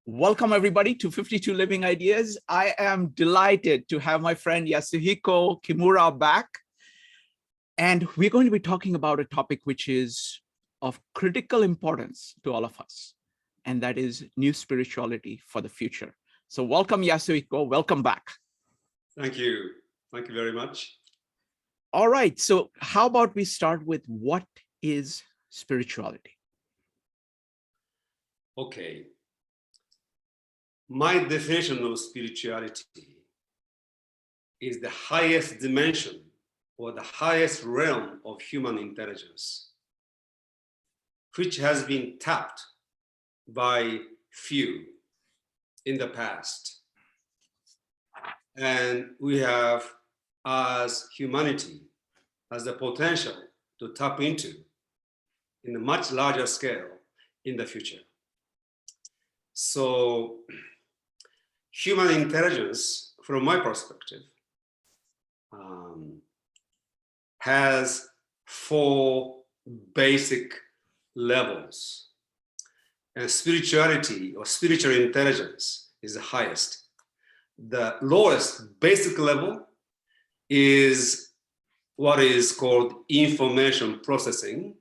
Welcome everybody to 52 Living Ideas. I am delighted to have my friend Yasuhiko Kimura back. And we're going to be talking about a topic which is of critical importance to all of us. And that is new spirituality for the future. So welcome Yasuhiko, welcome back. Thank you. Thank you very much. All right, so how about we start with what is spirituality? Okay. My definition of spirituality is the highest dimension or the highest realm of human intelligence, which has been tapped by few in the past. And we have, as humanity, has the potential to tap into in a much larger scale in the future. So, human intelligence, from my perspective, has four basic levels. And spirituality or spiritual intelligence is the highest. The lowest basic level is what is called information processing,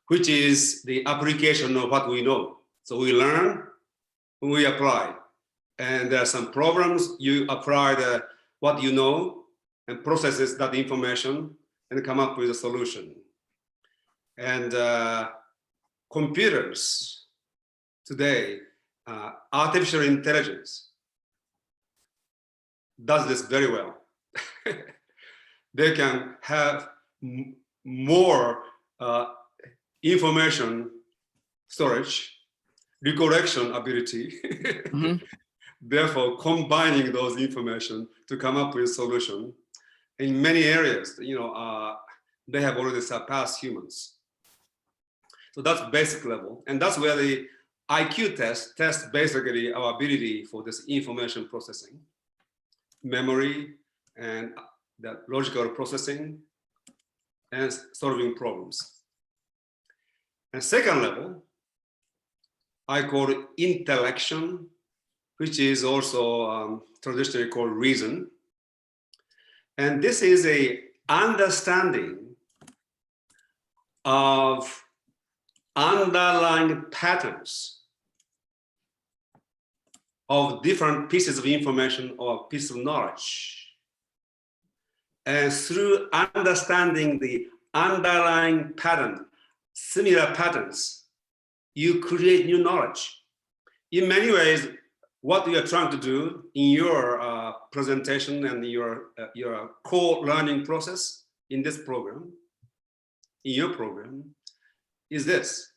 which is the application of what we know. So we learn, we apply. And there are some problems, you apply what you know and processes that information and come up with a solution. And computers today, artificial intelligence does this very well. They can have more information storage, recollection ability, therefore combining those information to come up with a solution. In many areas, they have already surpassed humans. So that's basic level. And that's where the IQ tests basically our ability for this information processing, memory, and the logical processing, and solving problems. And second level, I call it intellection, which is also traditionally called reason. And this is a understanding of underlying patterns of different pieces of information or pieces of knowledge. And through understanding the underlying pattern, similar patterns, you create new knowledge. In many ways, what you are trying to do in your presentation and your core learning process in this program, in your program, is this.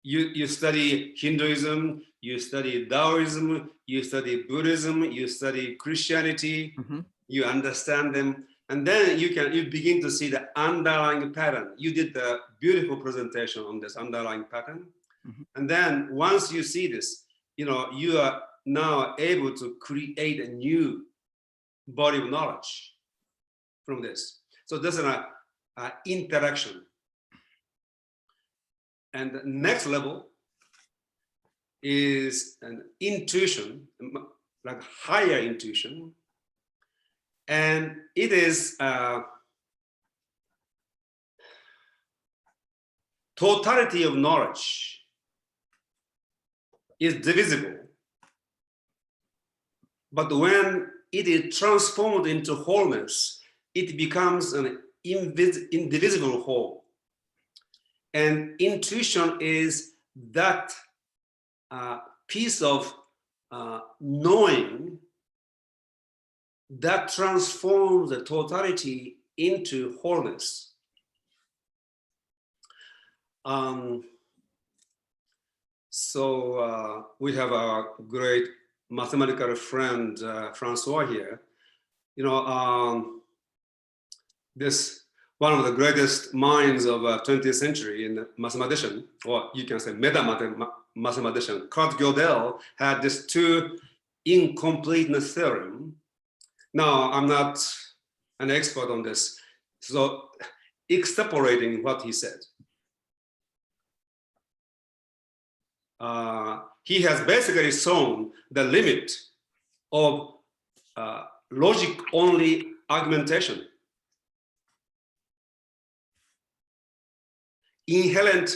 You study Hinduism, you study Taoism, you study Buddhism, you study Christianity, you understand them, and then you begin to see the underlying pattern. You did the beautiful presentation on this underlying pattern. And then once you see this, you are now able to create a new body of knowledge from this. So this is an interaction. And the next level is an intuition, like higher intuition. And it is totality of knowledge is divisible. But when it is transformed into wholeness, it becomes an indivisible whole. And intuition is that piece of knowing that transforms the totality into wholeness. So we have a great mathematical friend, Francois here. This one of the greatest minds of 20th century in mathematician, or you can say meta-mathematician, Kurt Gödel had this two incompleteness theorem. Now, I'm not an expert on this, so extrapolating what he said. he has basically shown the limit of logic-only argumentation. Inherent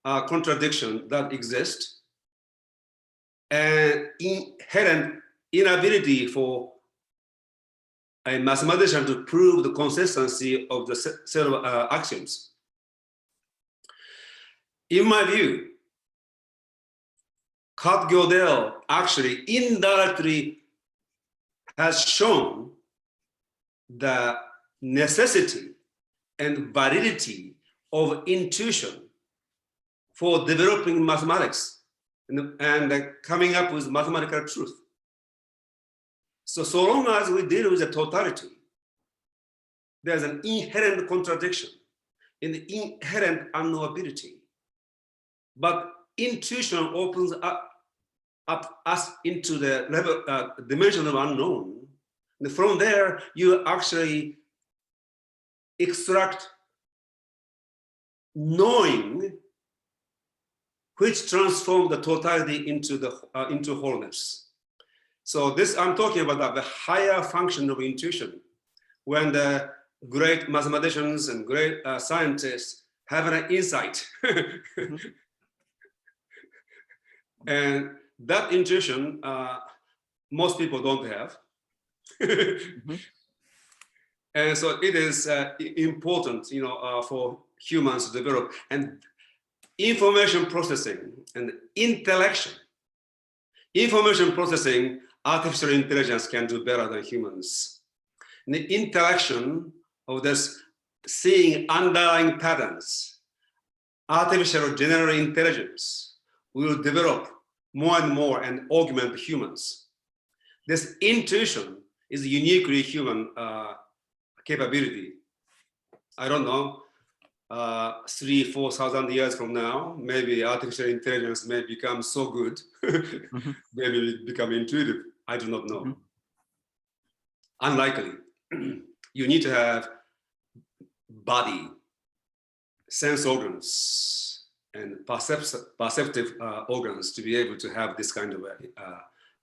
contradiction that exists, and inherent inability for a mathematician to prove the consistency of the set of axioms. In my view, Kurt Gödel actually indirectly has shown the necessity and validity of intuition for developing mathematics and coming up with mathematical truth. So long as we deal with the totality, there's an inherent contradiction in the inherent unknowability. But intuition opens up us into the level, dimension of unknown. And from there, you actually extract knowing, which transforms the totality into wholeness. So this, I'm talking about the higher function of intuition. When the great mathematicians and great scientists have an insight. Mm-hmm. And that intuition, most people don't have. Mm-hmm. And so it is important, for humans to develop. And information processing and intellection. Information processing, artificial intelligence can do better than humans. And the intellection of this seeing underlying patterns, artificial general intelligence will develop more and more and augment humans. This intuition is a uniquely human capability. I don't know, 3,000-4,000 years from now, maybe artificial intelligence may become so good, mm-hmm. Maybe it become intuitive. I do not know. Mm-hmm. Unlikely. You need to have body, sense organs, and perceptive organs to be able to have this kind of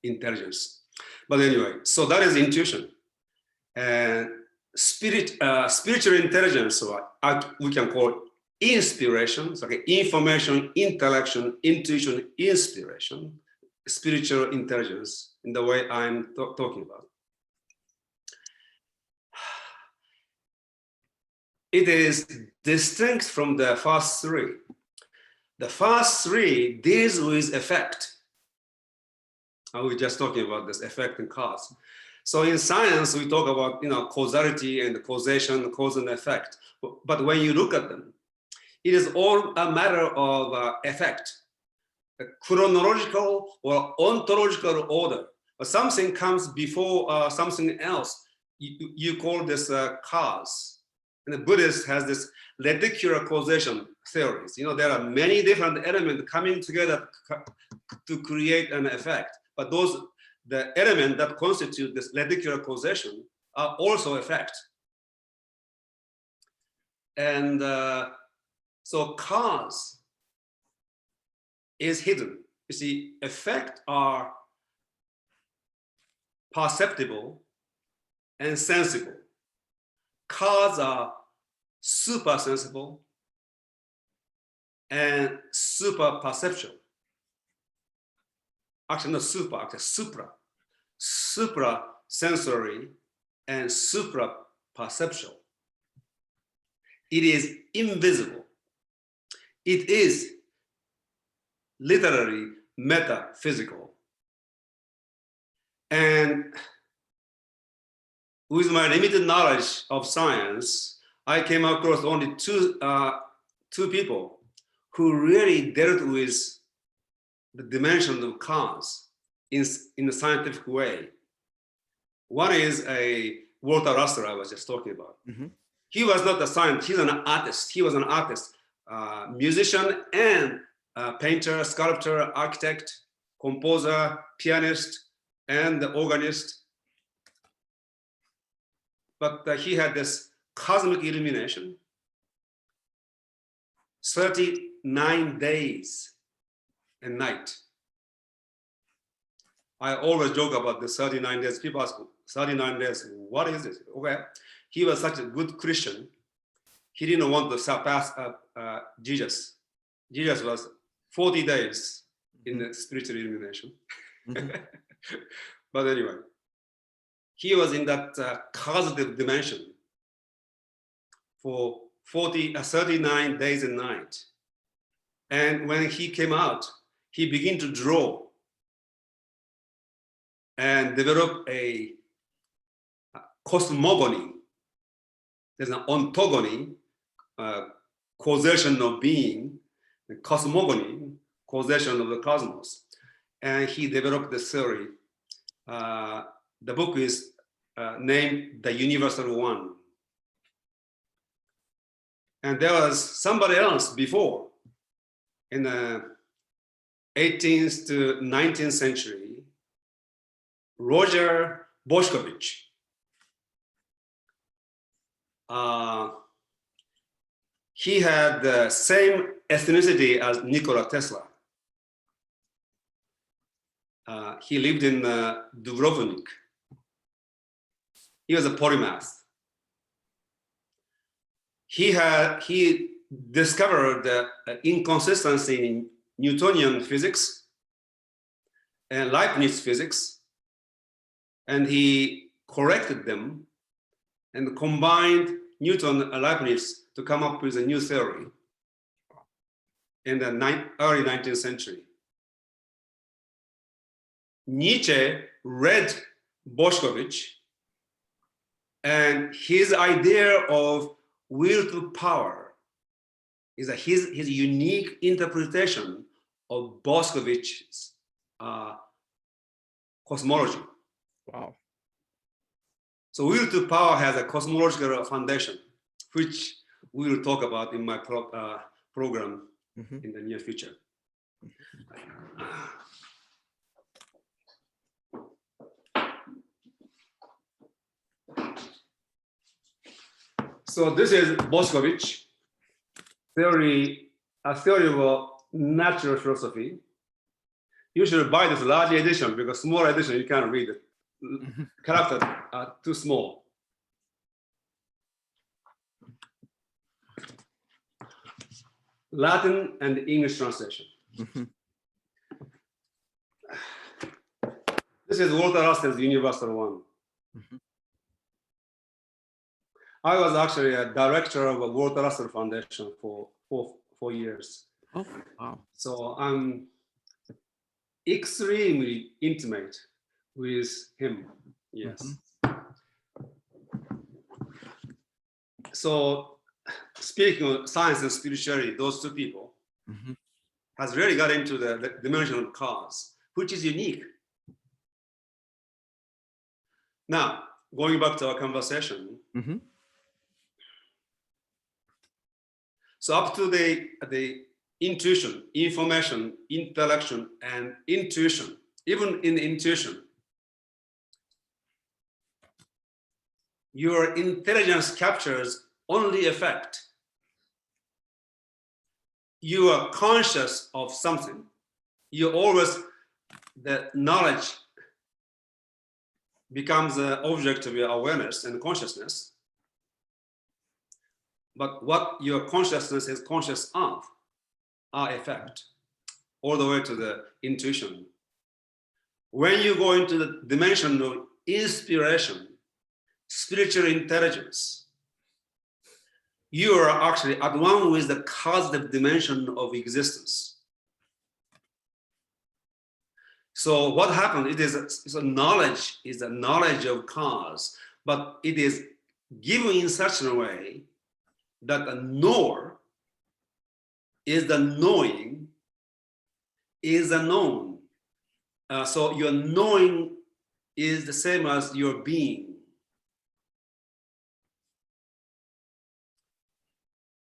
intelligence. But anyway, so that is intuition. And spiritual intelligence, so we can call it inspiration, so information, intellection, intuition, inspiration, spiritual intelligence in the way I'm talking about. It is distinct from the first three. The first three deals with effect. I was just talking about this effect and cause. So in science, we talk about causality and causation, cause and effect. But when you look at them, it is all a matter of effect, a chronological or ontological order. Something comes before something else. You call this cause. And the Buddhist has this reticular causation theories. There are many different elements coming together to create an effect. But the elements that constitute this reticular causation are also effect. And so cause is hidden. You see, effect are perceptible and sensible. Cause are super sensible and super perceptual. Actually, not super, actually supra. Supra sensory and supra perceptual. It is invisible. It is literally metaphysical. And with my limited knowledge of science, I came across only two people who really dealt with the dimension of cause in a scientific way. One is a Walter Russell I was just talking about. Mm-hmm. He was not a scientist, he's an artist. He was an artist, musician and painter, sculptor, architect, composer, pianist, and organist. But he had this cosmic illumination, 39 days and night. I always joke about the 39 days. People ask, 39 days, what is it? Okay, he was such a good Christian. He didn't want to surpass Jesus. Jesus was 40 days in the spiritual illumination. But anyway, he was in that causative dimension for 39 days and night. And when he came out, he began to draw and develop a cosmogony. There's an ontogony, causation of being, the cosmogony, causation of the cosmos. And he developed the theory. The book is named The Universal One. And there was somebody else before, in the 18th to 19th century, Roger Boschkovich. He had the same ethnicity as Nikola Tesla. He lived in Dubrovnik. He was a polymath. He discovered the inconsistency in Newtonian physics and Leibniz physics, and he corrected them and combined Newton and Leibniz to come up with a new theory in the early 19th century. Nietzsche read Boschkovich, and his idea of will to power is his unique interpretation of Boschkovich's cosmology. Wow. So will to power has a cosmological foundation, which we will talk about in my program in the near future. So this is Boschkovich theory, a theory of natural philosophy. You should buy this large edition because small edition you can't read it. Characters are too small. Latin and English translation. This is Walter Russell's Universal One. I was actually a director of a Walter Russell Foundation for 4 years. Oh, wow. So I'm extremely intimate with him. Yes. So speaking of science and spirituality, those two people has really got into the dimension of cause, which is unique. Now, going back to our conversation. So up to the intuition, information, intellection, and intuition, even in intuition, your intelligence captures only effect. You are conscious of something. You always, the knowledge becomes an object of your awareness and consciousness. But what your consciousness is conscious of are effect, all the way to the intuition. When you go into the dimension of inspiration, spiritual intelligence, you are actually at one with the causative dimension of existence. So what happened? It is a knowledge, is a knowledge of cause, but it is given in such a way that the knower is the knowing, is the known. So your knowing is the same as your being.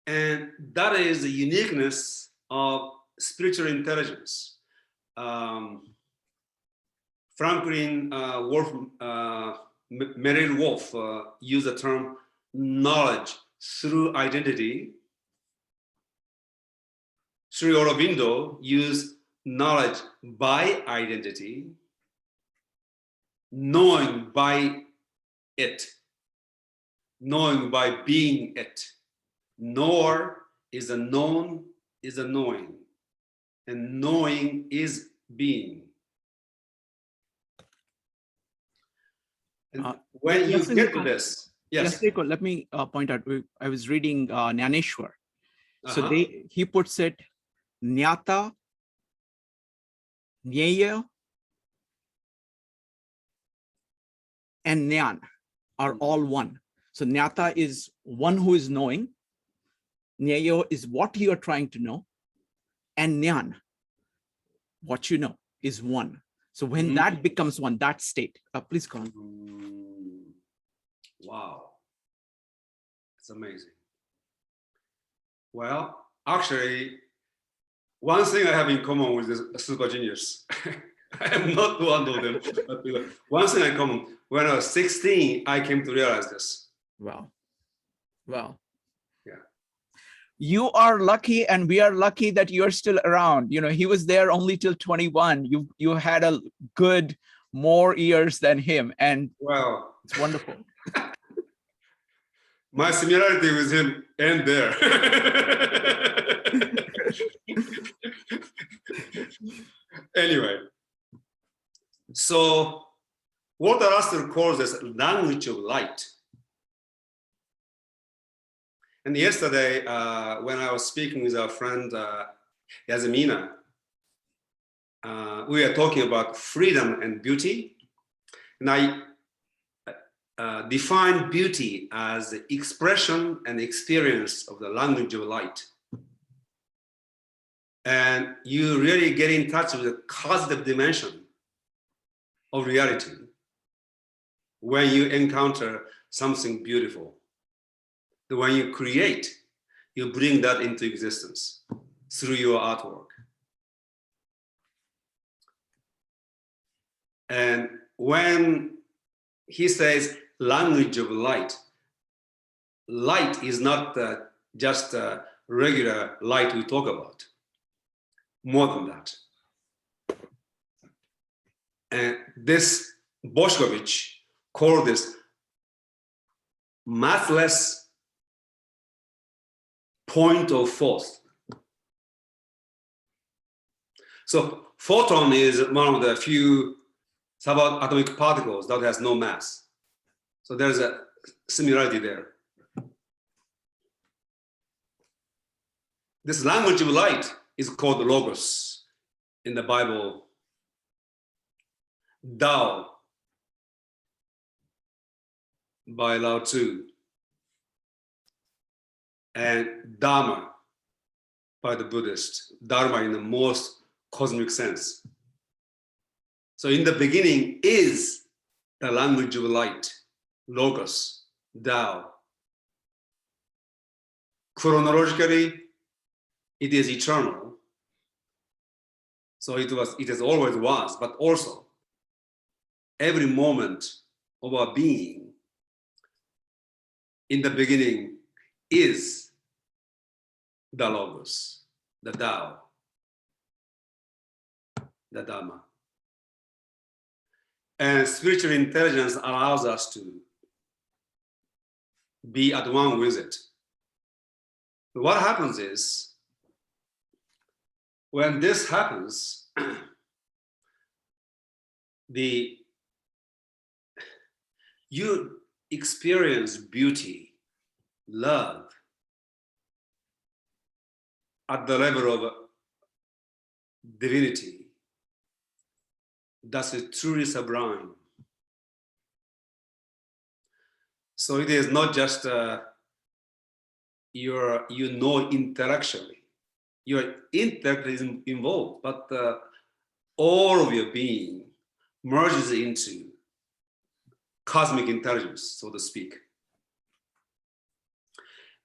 And that is the uniqueness of spiritual intelligence. Merrill Wolf used the term knowledge through identity. Sri Aurobindo used knowledge by identity, knowing by it, knowing by being it. Knower is a known, is a knowing, and knowing is being. And when you get to this, yes. Yasuhiko, let me point out, I was reading Nyaneshwar. So he puts it, Nyata, Nyeya, and Nyan are all one. So Nyata is one who is knowing. Nyeyo is what you are trying to know. And Nyan, what you know, is one. So when that becomes one, that state, please go on. Wow, it's amazing. Well, actually, one thing I have in common with the super genius, I am not one of them, but one thing in common, when I was 16, I came to realize this. Wow. Wow. Yeah. You are lucky, and we are lucky that you're still around. You know, he was there only till 21. You had a good more years than him, and well, it's wonderful. My similarity with him end there. Anyway, so what Russell calls this language of light. And yesterday, when I was speaking with our friend Yasmina, we were talking about freedom and beauty. And I define beauty as the expression and experience of the language of light. And you really get in touch with the cosmic dimension of reality when you encounter something beautiful. When you create, you bring that into existence through your artwork. And when he says language of light, light is not just a regular light we talk about, more than that. And this Boshkovich called this mathless point of force. So photon is one of the few subatomic particles that has no mass. So there's a similarity there. This language of light is called Logos in the Bible. Tao by Lao Tzu, and Dharma by the Buddhist. Dharma in the most cosmic sense. So in the beginning is the language of light, Logos, Tao. Chronologically, it is eternal. So it has always was, but also every moment of our being in the beginning is the Logos, the Tao, the Dharma. And spiritual intelligence allows us to be at one with it. But what happens is, when this happens, you experience beauty, love at the level of divinity. That's truly sublime. So it is not just you know intellectually. Your intellect is involved, but all of your being merges into cosmic intelligence, so to speak.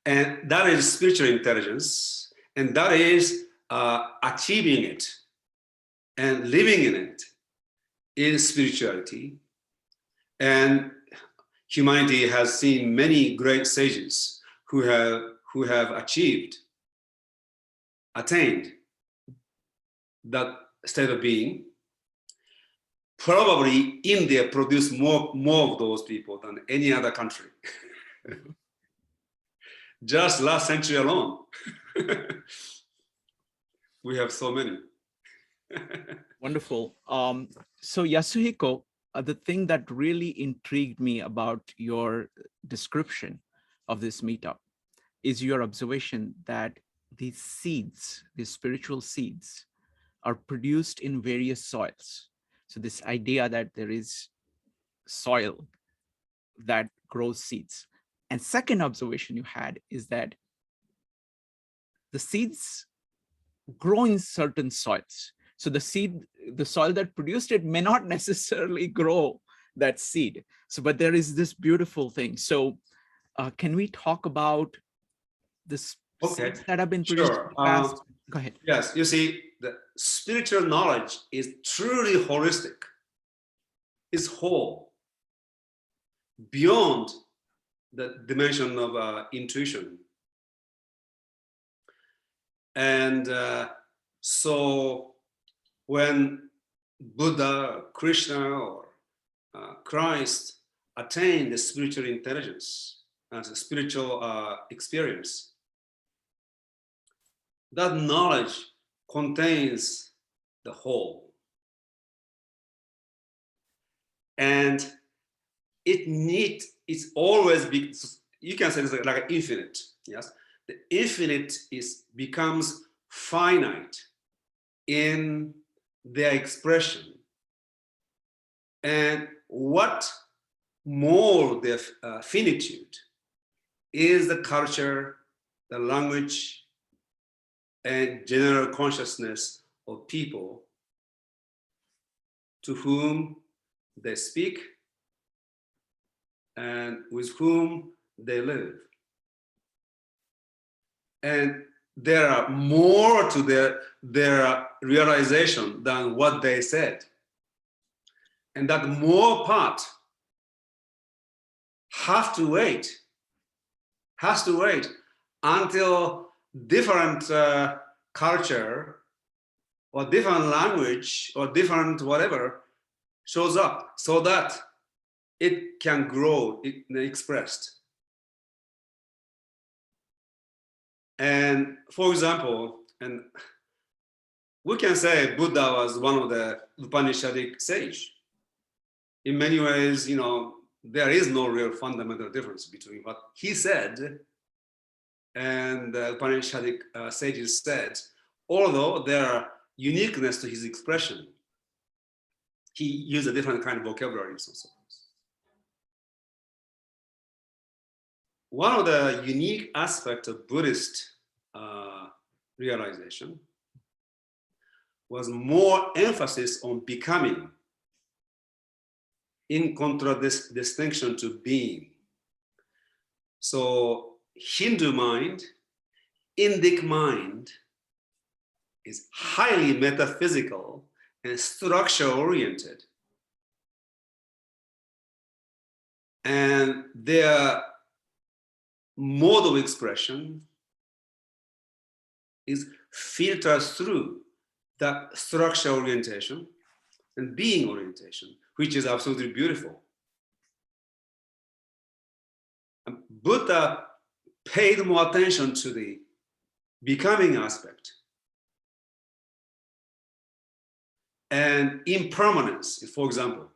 And that is spiritual intelligence, and that is achieving it and living in it is spirituality. And humanity has seen many great sages who have attained that state of being. Probably India produced more of those people than any other country. Just last century alone, we have so many. Wonderful. So Yasuhiko, the thing that really intrigued me about your description of this meetup is your observation that these seeds, these spiritual seeds, are produced in various soils. So this idea that there is soil that grows seeds. And second observation you had is that the seeds grow in certain soils. So the soil that produced it may not necessarily grow that seed. So, but there is this beautiful thing. So can we talk about the seeds that have been produced in the past? Go ahead. Yes, you see, the spiritual knowledge is truly holistic. It's whole, beyond the dimension of intuition. And so when Buddha, Krishna, or Christ attained the spiritual intelligence as a spiritual experience, that knowledge contains the whole. And it's always, you can say it's like infinite, yes? The infinite becomes finite in their expression. And what more the finitude is the culture, the language, and general consciousness of people to whom they speak and with whom they live. And there are more to their realization than what they said. And that more part has to wait until different culture or different language or different whatever shows up so that it can grow, expressed. And for example, and we can say Buddha was one of the Upanishadic sage. In many ways, you know, there is no real fundamental difference between what he said and the Upanishadic sages said, although there are uniqueness to his expression. He used a different kind of vocabulary and so forth. One of the unique aspects of Buddhist realization was more emphasis on becoming in contradistinction to being. So Hindu mind, Indic mind is highly metaphysical and structure oriented. And their mode of expression is filtered through that structure orientation and being orientation, which is absolutely beautiful. And Buddha paid more attention to the becoming aspect and impermanence. For example,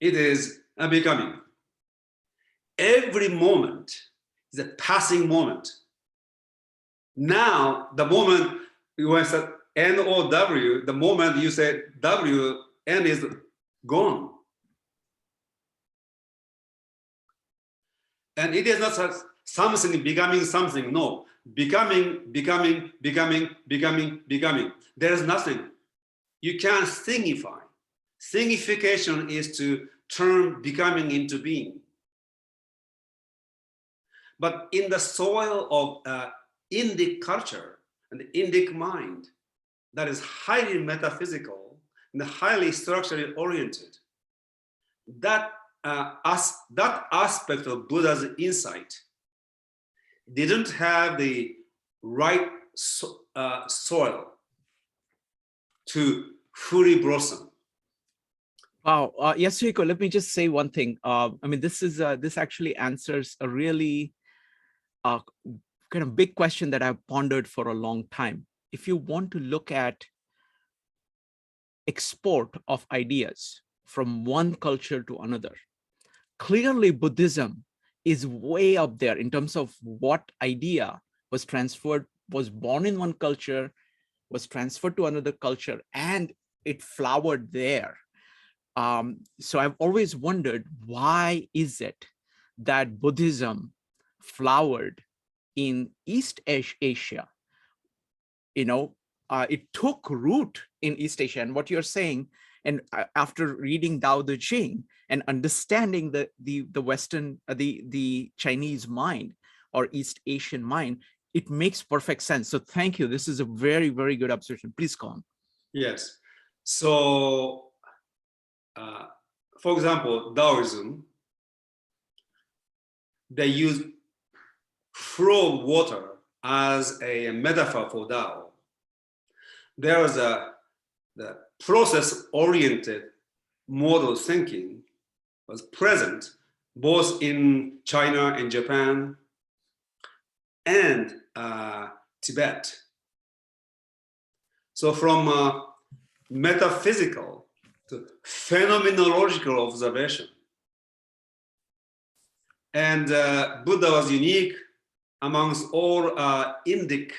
it is a becoming. Every moment is a passing moment. Now, the moment you said N-O-W, the moment you say W, N is gone. And it is not something becoming something, no. Becoming. There is nothing. You can't thingify. Thingification is to turn becoming into being. But in the soil of Indic culture and the Indic mind, that is highly metaphysical and highly structurally oriented, that aspect of Buddha's insight didn't have the right soil to fully blossom. Wow, Yasuhiko, let me just say one thing. I mean, this actually answers a really kind of big question that I've pondered for a long time. If you want to look at export of ideas from one culture to another, clearly Buddhism is way up there in terms of what idea was transferred, was born in one culture, was transferred to another culture, and it flowered there. So I've always wondered, why is it that Buddhism flowered in East Asia? It took root in East Asia. And what you're saying, and after reading Tao Te Ching and understanding the Western, the Chinese mind or East Asian mind, it makes perfect sense. So thank you. This is a very, very good observation. Please go on. Yes. So, for example, Taoism, they use flow of water as a metaphor for Tao. There is the process-oriented model thinking was present both in China and Japan and Tibet. So from metaphysical to phenomenological observation. And Buddha was unique amongst all Indic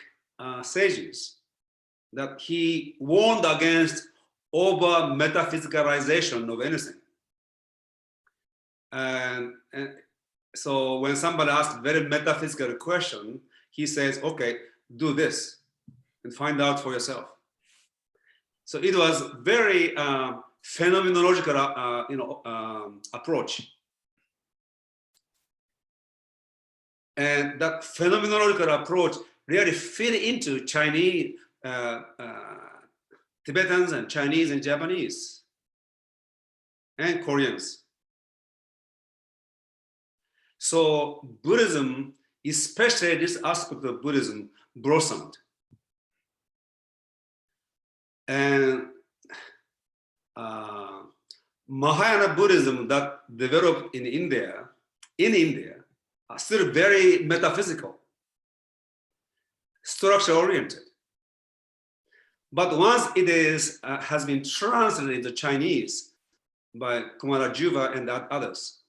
sages, that he warned against over metaphysicalization of anything. And so when somebody asks a very metaphysical question, he says, okay, do this and find out for yourself. So it was very phenomenological approach. And that phenomenological approach really fit into Chinese, Tibetans and Chinese and Japanese and Koreans. So Buddhism, especially this aspect of Buddhism, blossomed. And Mahayana Buddhism that developed in India, are still very metaphysical, structure-oriented. But once it has been translated into Chinese by Kumarajiva and others,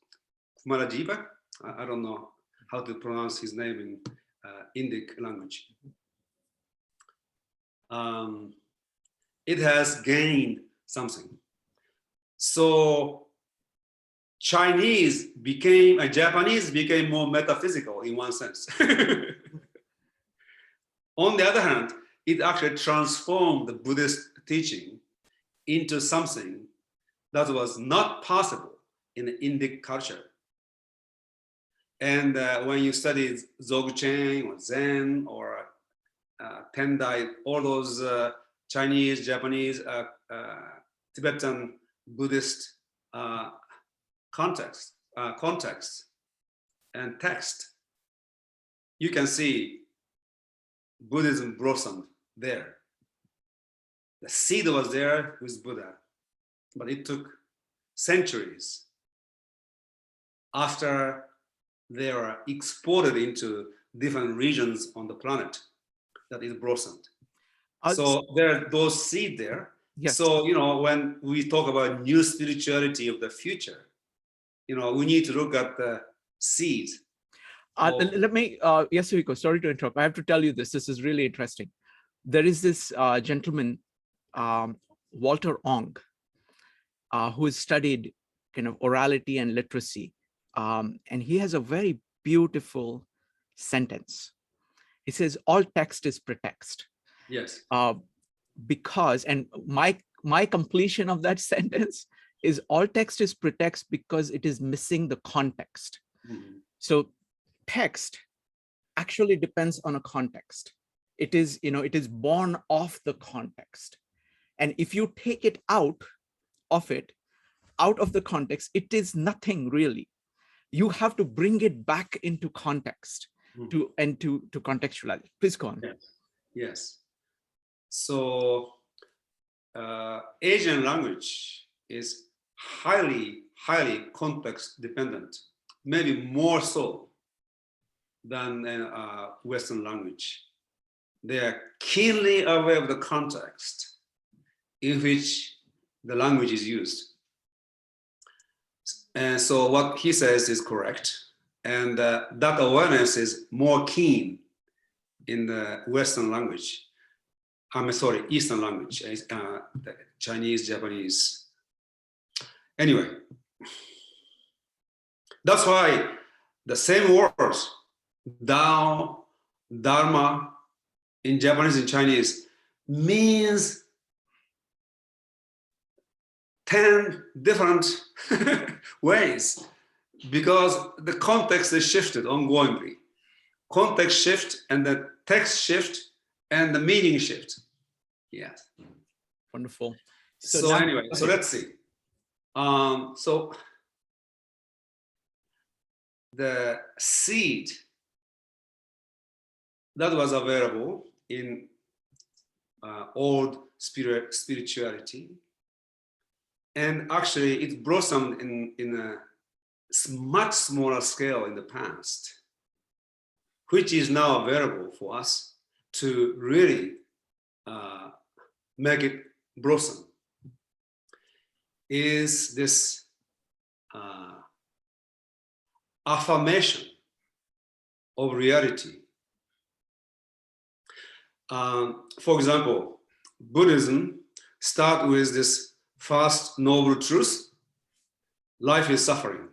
Kumarajiva, I don't know how to pronounce his name in Indic language. It has gained something. So Japanese became more metaphysical in one sense. On the other hand, it actually transformed the Buddhist teaching into something that was not possible in the Indic culture. And when you study Dzogchen or Zen or Tendai, all those Chinese, Japanese, Tibetan Buddhist context and text, you can see Buddhism blossomed there. The seed was there with Buddha, but it took centuries after they were exported into different regions on the planet that it blossomed. So there are those seeds there. Yes. So, when we talk about new spirituality of the future, we need to look at the seeds. Let me, Yasuhiko, sorry to interrupt. I have to tell you this. This is really interesting. There is this gentleman, Walter Ong, who has studied kind of orality and literacy. And he has a very beautiful sentence. He says, all text is pretext. Yes. Because, and my completion of that sentence is, all text is pretext because it is missing the context. Mm-hmm. So text actually depends on a context. It is, it is born of the context. And if you take it out of the context, it is nothing really. You have to bring it back into context to contextualize. Please go on. Yes. Yes. So Asian language is highly context dependent, maybe more so than Western language. They are keenly aware of the context in which the language is used. And so what he says is correct. And that awareness is more keen in the Western language. I'm sorry, Eastern language, the Chinese, Japanese. Anyway, that's why the same words, Dao, Dharma, in Japanese and Chinese, means 10 different ways, because the context is shifted ongoingly. Context shift and the text shift and the meaning shift. Yes. Wonderful. So now, anyway, so let's see. So the seed that was available in old spirituality, and actually it blossomed in a much smaller scale in the past, which is now available for us to really make it blossom, is this affirmation of reality. For example, Buddhism starts with this first noble truth: life is suffering.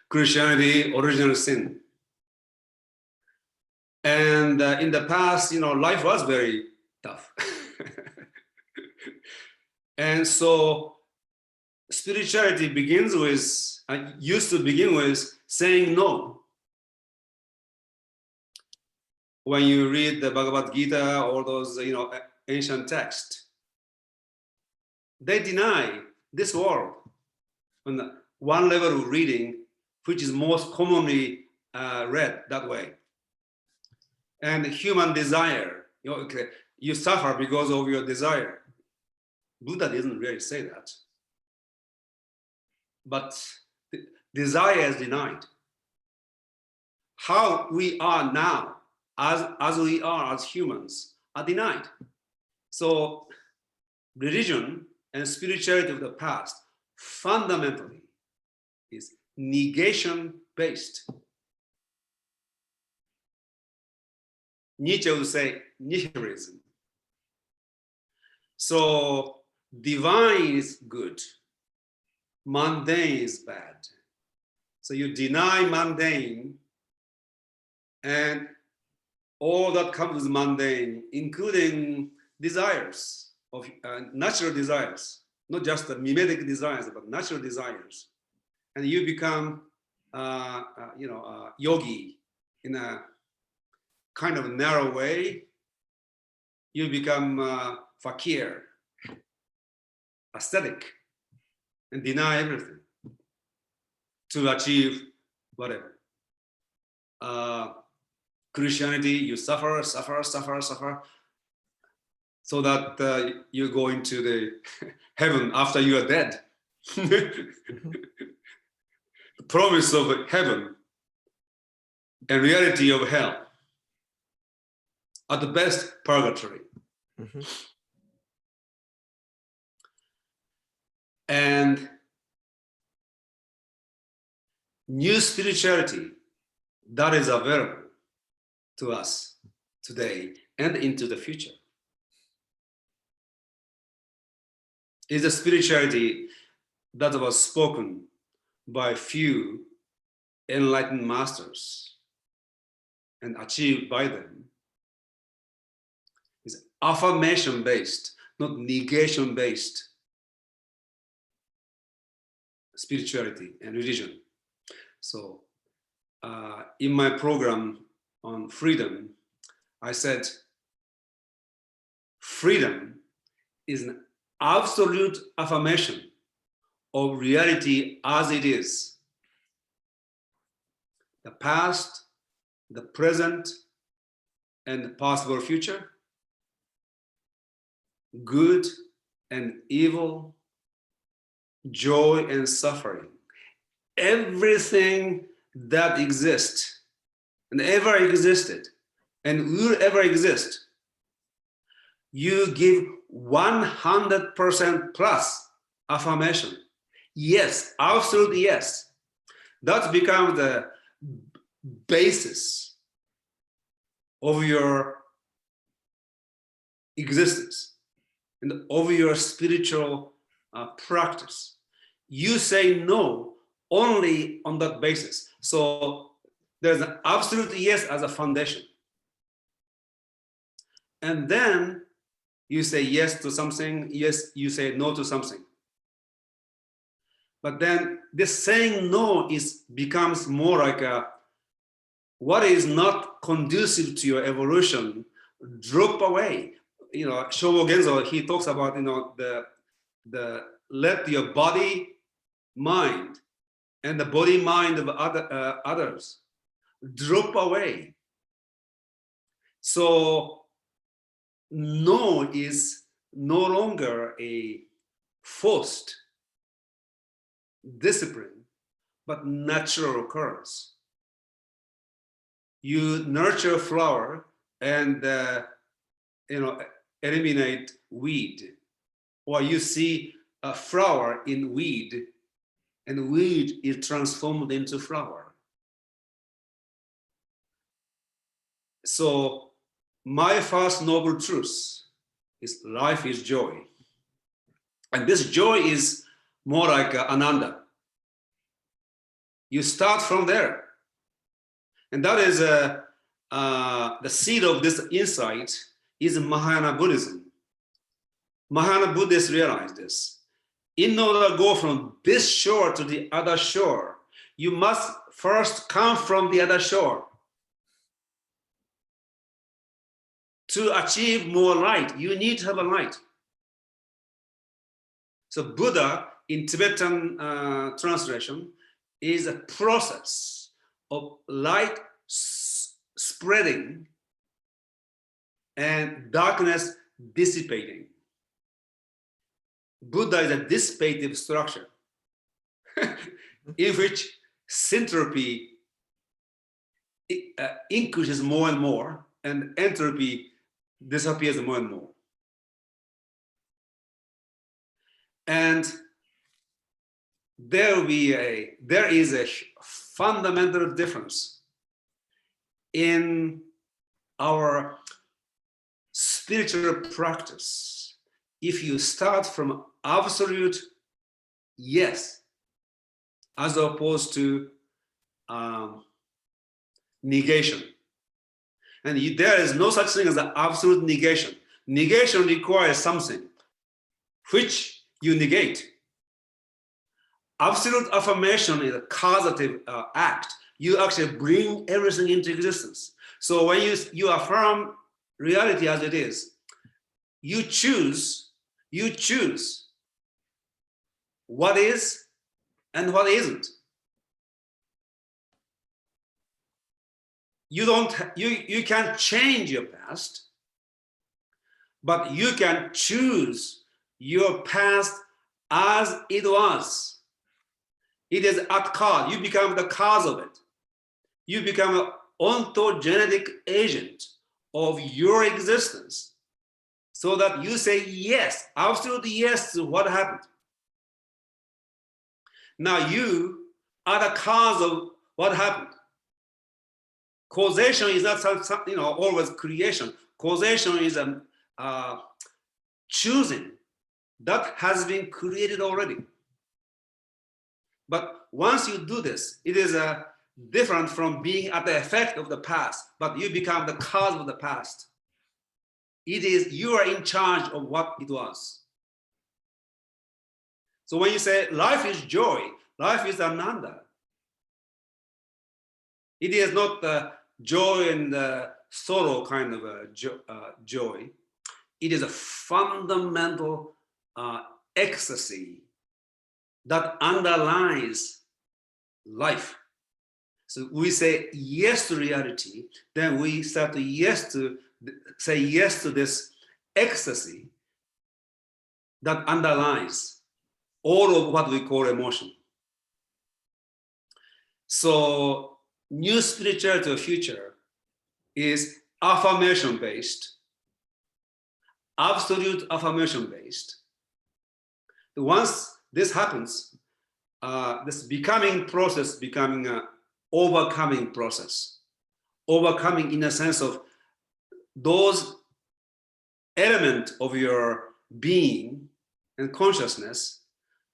Christianity, original sin. And in the past, life was very tough. And so spirituality used to begin with saying no. When you read the Bhagavad Gita or those, ancient texts, they deny this world on the one level of reading, which is most commonly read that way. And human desire, you suffer because of your desire. Buddha doesn't really say that. But desire is denied. How we are now, as we are as humans, are denied. So religion and spirituality of the past fundamentally is negation-based. Nietzsche would say nihilism. So divine is good, mundane is bad. So you deny mundane, and all that comes with mundane, including desires of natural desires, not just the mimetic desires, but natural desires. And you become, yogi in a kind of narrow way. You become fakir, aesthetic, and deny everything to achieve whatever. Christianity, you suffer, so that you go into the heaven after you are dead. The promise of heaven and reality of hell. At the best, purgatory. Mm-hmm. And new spirituality that is available to us today and into the future is a spirituality that was spoken by few enlightened masters and achieved by them. It's affirmation-based, not negation-based spirituality and religion. So in my program on freedom, I said, freedom is an absolute affirmation of reality as it is. The past, the present, and the possible future good and evil, joy and suffering. Everything that exists and ever existed and will ever exist, you give 100% plus affirmation. Yes, absolute yes. That becomes the basis of your existence and of your spiritual practice. You say no only on that basis. So there's an absolute yes as a foundation. And then you say yes to something, yes, you say no to something. But then this saying no becomes more like what is not conducive to your evolution, drop away. You know, Shogo Genzo, he talks about, you know, the let your body, mind, and the body, mind of others drop away. So no is no longer a forced discipline, but natural occurrence. You nurture a flower and you know, eliminate weed, or you see a flower in weed, and weed is transformed into flower. So my first noble truth is life is joy. And this joy is more like ananda. You start from there. And that is the seed of this insight is Mahayana Buddhism. Mahayana Buddhists realize this. In order to go from this shore to the other shore, you must first come from the other shore. To achieve more light, you need to have a light. So Buddha in Tibetan translation is a process of light spreading and darkness dissipating. Buddha is a dissipative structure in which syntropy increases more and more and entropy disappears more and more. And there is a fundamental difference in our spiritual practice. If you start from absolute yes, as opposed to negation. And there is no such thing as an absolute negation. Negation requires something which you negate. Absolute affirmation is a causative act. You actually bring everything into existence. So when you affirm reality as it is, you choose what is and what isn't. You can't change your past, but you can choose your past as it was. It is at cause. You become the cause of it. You become an ontogenetic agent of your existence, so that you say yes, absolutely yes to what happened. Now you are the cause of what happened. Causation is not something, always creation. Causation is a choosing that has been created already. But once you do this, it is different from being at the effect of the past, but you become the cause of the past. It is, you are in charge of what it was. So when you say life is joy, life is ananda. It is not the joy and the sorrow kind of a joy. It is a fundamental ecstasy that underlies life. So we say yes to reality, then we start to say yes to this ecstasy that underlies all of what we call emotion. So new spirituality future is affirmation based, absolute affirmation based. Once this happens, this becoming process becoming an overcoming process. Overcoming in a sense of those elements of your being and consciousness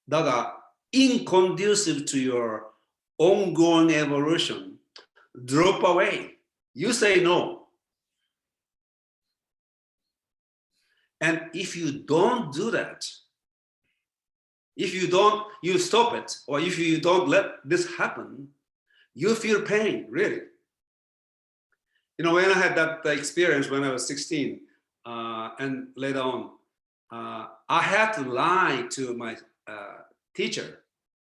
that are inconducive to your ongoing evolution drop away. You say no. And if you don't do that, if you stop it, or if you don't let this happen, you feel pain, really. You know, when I had that experience when I was 16, and later on, I had to lie to my teacher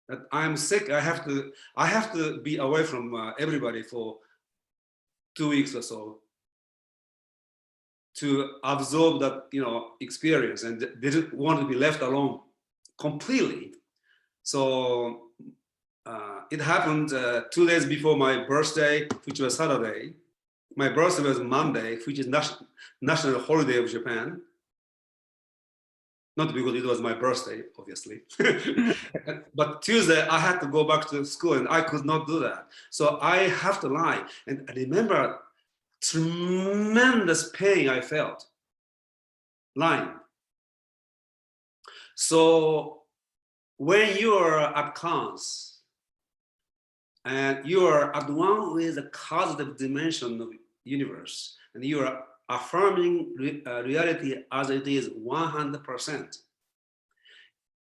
that I'm sick. I have to be away from everybody for 2 weeks or so to absorb that, you know, experience, and didn't want to be left alone completely. So it happened 2 days before my birthday, which was Saturday. My birthday was Monday, which is national holiday of Japan. Not because it was my birthday, obviously. But Tuesday, I had to go back to school and I could not do that. So I have to lie. And I remember tremendous pain I felt lying. So when you are at cons and you are at one with the causative dimension of universe, and you are affirming reality as it is 100%.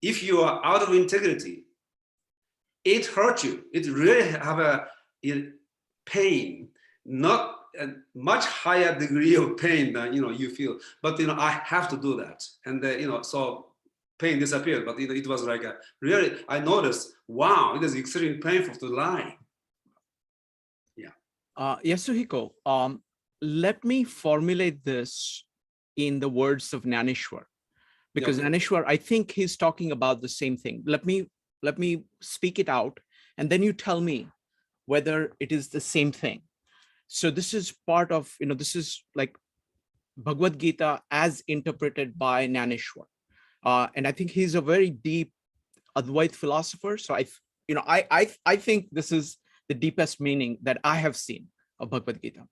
If you are out of integrity, it hurts you. It really have a pain, not a much higher degree of pain than you feel. But I have to do that, and so pain disappeared. But it was like really, I noticed, wow, it is extremely painful to lie. Yeah. Yasuhiko, let me formulate this in the words of Nanishwar, because Nanishwar, I think he's talking about the same thing. Let me speak it out, and then you tell me whether it is the same thing. So this is part of, this is like Bhagavad Gita as interpreted by Nanishwar. And I think he's a very deep Advait philosopher. So I think this is the deepest meaning that I have seen of Bhagavad Gita.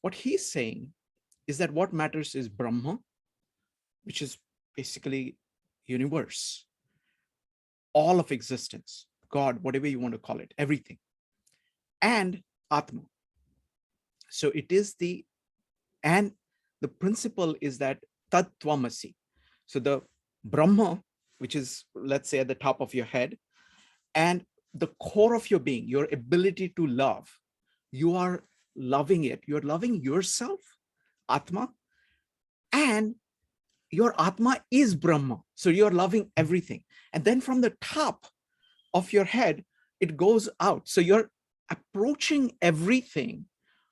What he's saying is that what matters is Brahma, which is basically universe, all of existence, God, whatever you want to call it, everything, and Atma. So it is and the principle is that Tat Tvamasi. So the Brahma, which is, let's say, at the top of your head, and the core of your being, your ability to love, you are loving it. You're loving yourself, Atma, and your Atma is Brahma. So you're loving everything. And then from the top of your head, it goes out. So you're approaching everything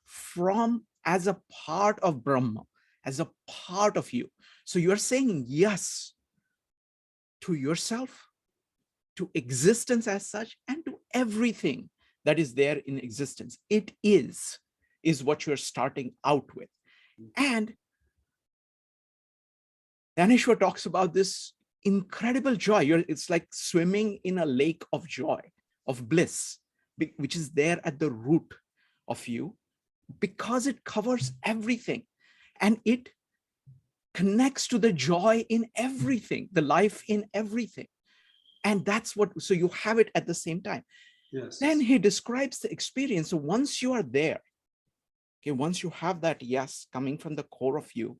from as a part of Brahma, as a part of you. So you're saying yes to yourself, to existence as such, and to everything that is there in existence. It is what you're starting out with. And Daneshwar talks about this incredible joy. It's like swimming in a lake of joy, of bliss, which is there at the root of you, because it covers everything and it connects to the joy in everything, the life in everything. And that's what, so you have it at the same time. Yes. Then he describes the experience. So once you are there, okay, once you have that yes coming from the core of you,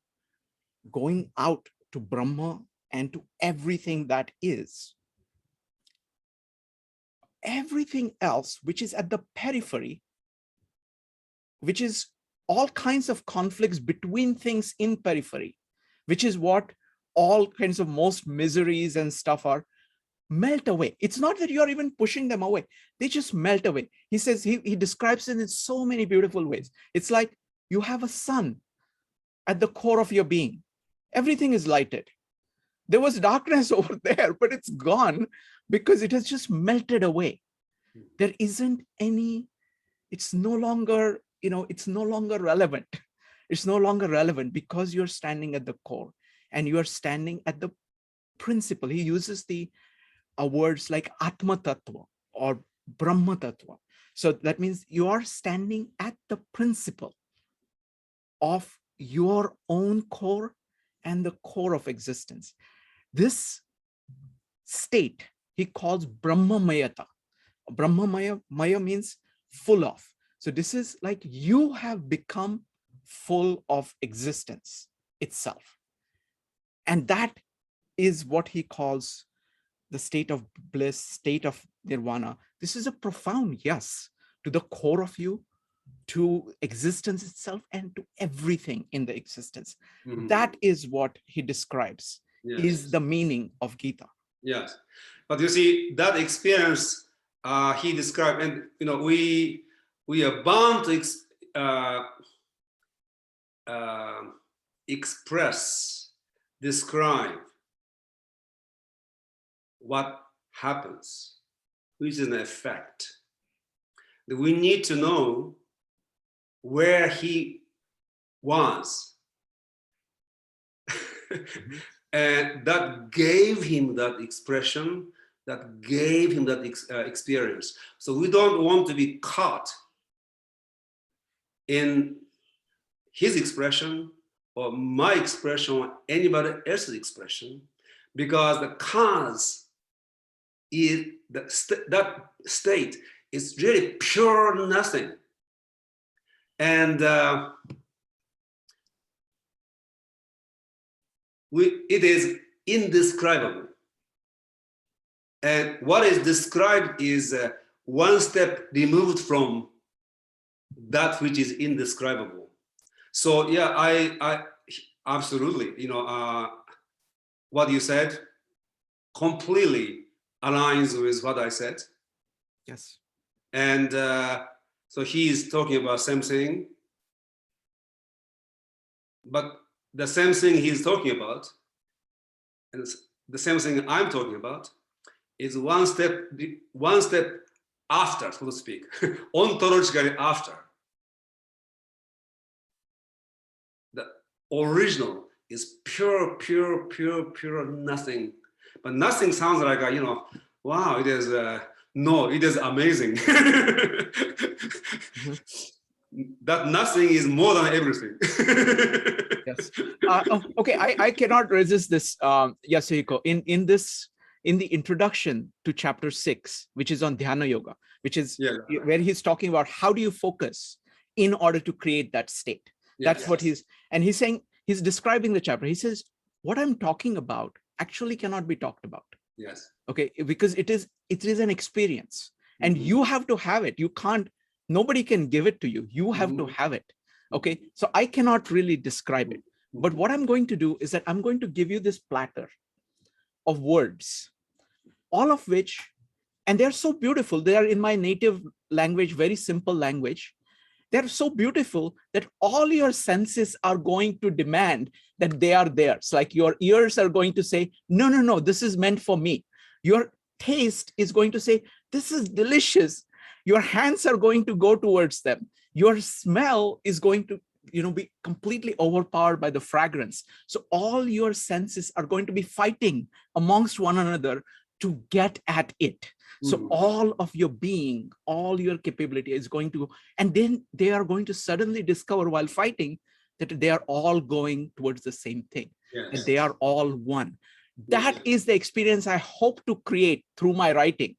going out to Brahma and to everything that is, everything else which is at the periphery, which is all kinds of conflicts between things in periphery, which is what all kinds of most miseries and stuff are, melt away. It's not that you're even pushing them away. They just melt away. He says, he describes it in so many beautiful ways. It's like you have a sun at the core of your being. Everything is lighted. There was darkness over there, but it's gone because it has just melted away. There isn't any, it's no longer, it's no longer relevant. It's no longer relevant because you're standing at the core and you're standing at the principle. He uses the words like Atma Tattva or Brahma Tattva. So that means you are standing at the principle of your own core and the core of existence. This state he calls Brahmamayata. Maya means full of. So this is like you have become full of existence itself. And that is what he calls the state of bliss, state of nirvana. This is a profound yes to the core of you, to existence itself, and to everything in the existence. Mm-hmm. That is what he describes, yes, is the meaning of Gita. Yes, but you see that experience he described, and we are bound to express, describe what happens, which is an effect. We need to know where he was. And that gave him that expression, that gave him that experience. So we don't want to be caught in his expression or my expression or anybody else's expression, because the cause is that state is really pure nothing. And it is indescribable. And what is described is one step removed from that which is indescribable. So yeah, I absolutely, what you said completely aligns with what I said. Yes. And so he is talking about same thing, but the same thing he's talking about, and the same thing I'm talking about, is one step after, so to speak, ontologically after. The original is pure nothing. But nothing sounds like wow, it is no, it is amazing. Mm-hmm. That nothing is more than everything. Yes. Okay, I cannot resist this, Yasuhiko. In the introduction to chapter 6, which is on Dhyana Yoga, which is where he's talking about how do you focus in order to create that state. That's what he's saying. He's describing the chapter. He says, what I'm talking about actually cannot be talked about. Yes. Okay, because it is an experience, and you have to have it. You can't. Nobody can give it to you. You have to have it. Okay, so I cannot really describe it. But what I'm going to do is that I'm going to give you this platter of words, all of which, and they're so beautiful. They are in my native language, very simple language. They're so beautiful that all your senses are going to demand that they are there. It's like your ears are going to say, no, this is meant for me. Your taste is going to say, this is delicious. Your hands are going to go towards them. Your smell is going to be completely overpowered by the fragrance. So all your senses are going to be fighting amongst one another to get at it. So all of your being, all your capability is going to, and then they are going to suddenly discover while fighting that they are all going towards the same thing. Yes. And they are all one. That is the experience I hope to create through my writing.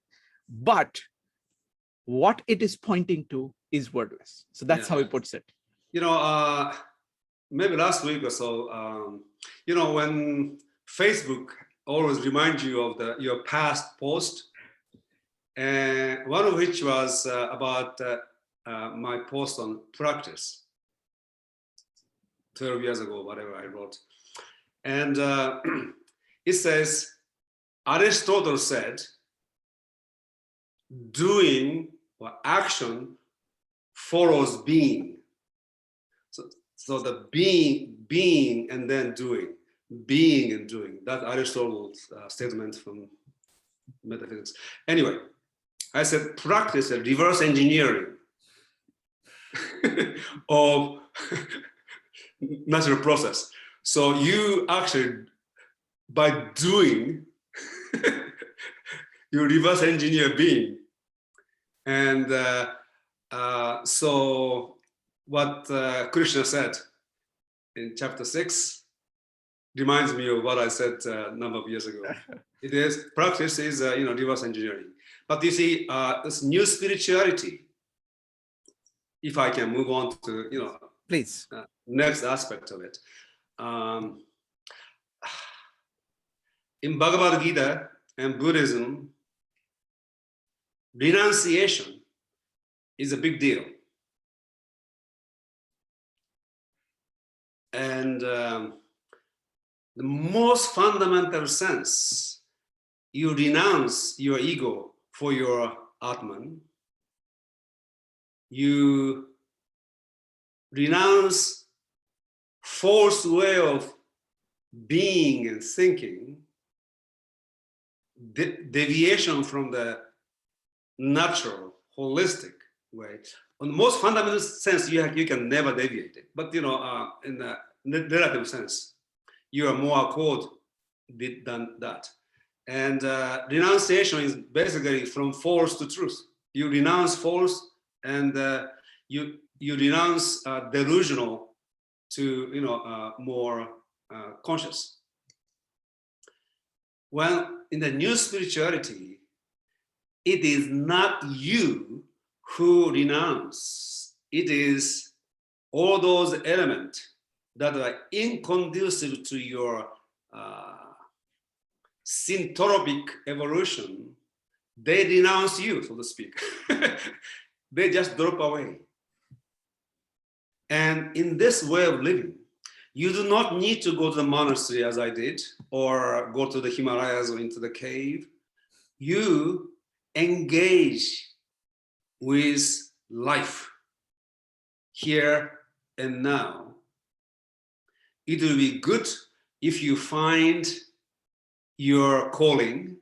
But what it is pointing to is wordless. So that's how he puts it. Maybe last week or so, when Facebook always reminds you of your past post, and one of which was about my post on practice 12 years ago, whatever I wrote. And it says, Aristotle said, doing or action follows being. So the being and then doing. being and doing. That's Aristotle's statement from metaphysics. Anyway, I said practice a reverse engineering of natural process. So you actually, by doing, you reverse engineer being. And so what Krishna said in chapter 6 reminds me of what I said a number of years ago. It is, practice is, reverse engineering. But you see, this new spirituality, if I can move on to, Please. Next aspect of it. In Bhagavad Gita and Buddhism, renunciation is a big deal. And the most fundamental sense, you renounce your ego for your Atman. You renounce false way of being and thinking, deviation from the natural, holistic way. On the most fundamental sense, you can never deviate it. But in the relative sense, you are more accord than that. And renunciation is basically from false to truth. You renounce false, and you renounce delusional to more conscious. Well, in the new spirituality, it is not you who renounce. It is all those elements that are inconducive to your syntropic evolution. They renounce you, so to speak. They just drop away. And in this way of living, you do not need to go to the monastery as I did, or go to the Himalayas or into the cave. You engage with life here and now. It will be good if you find your calling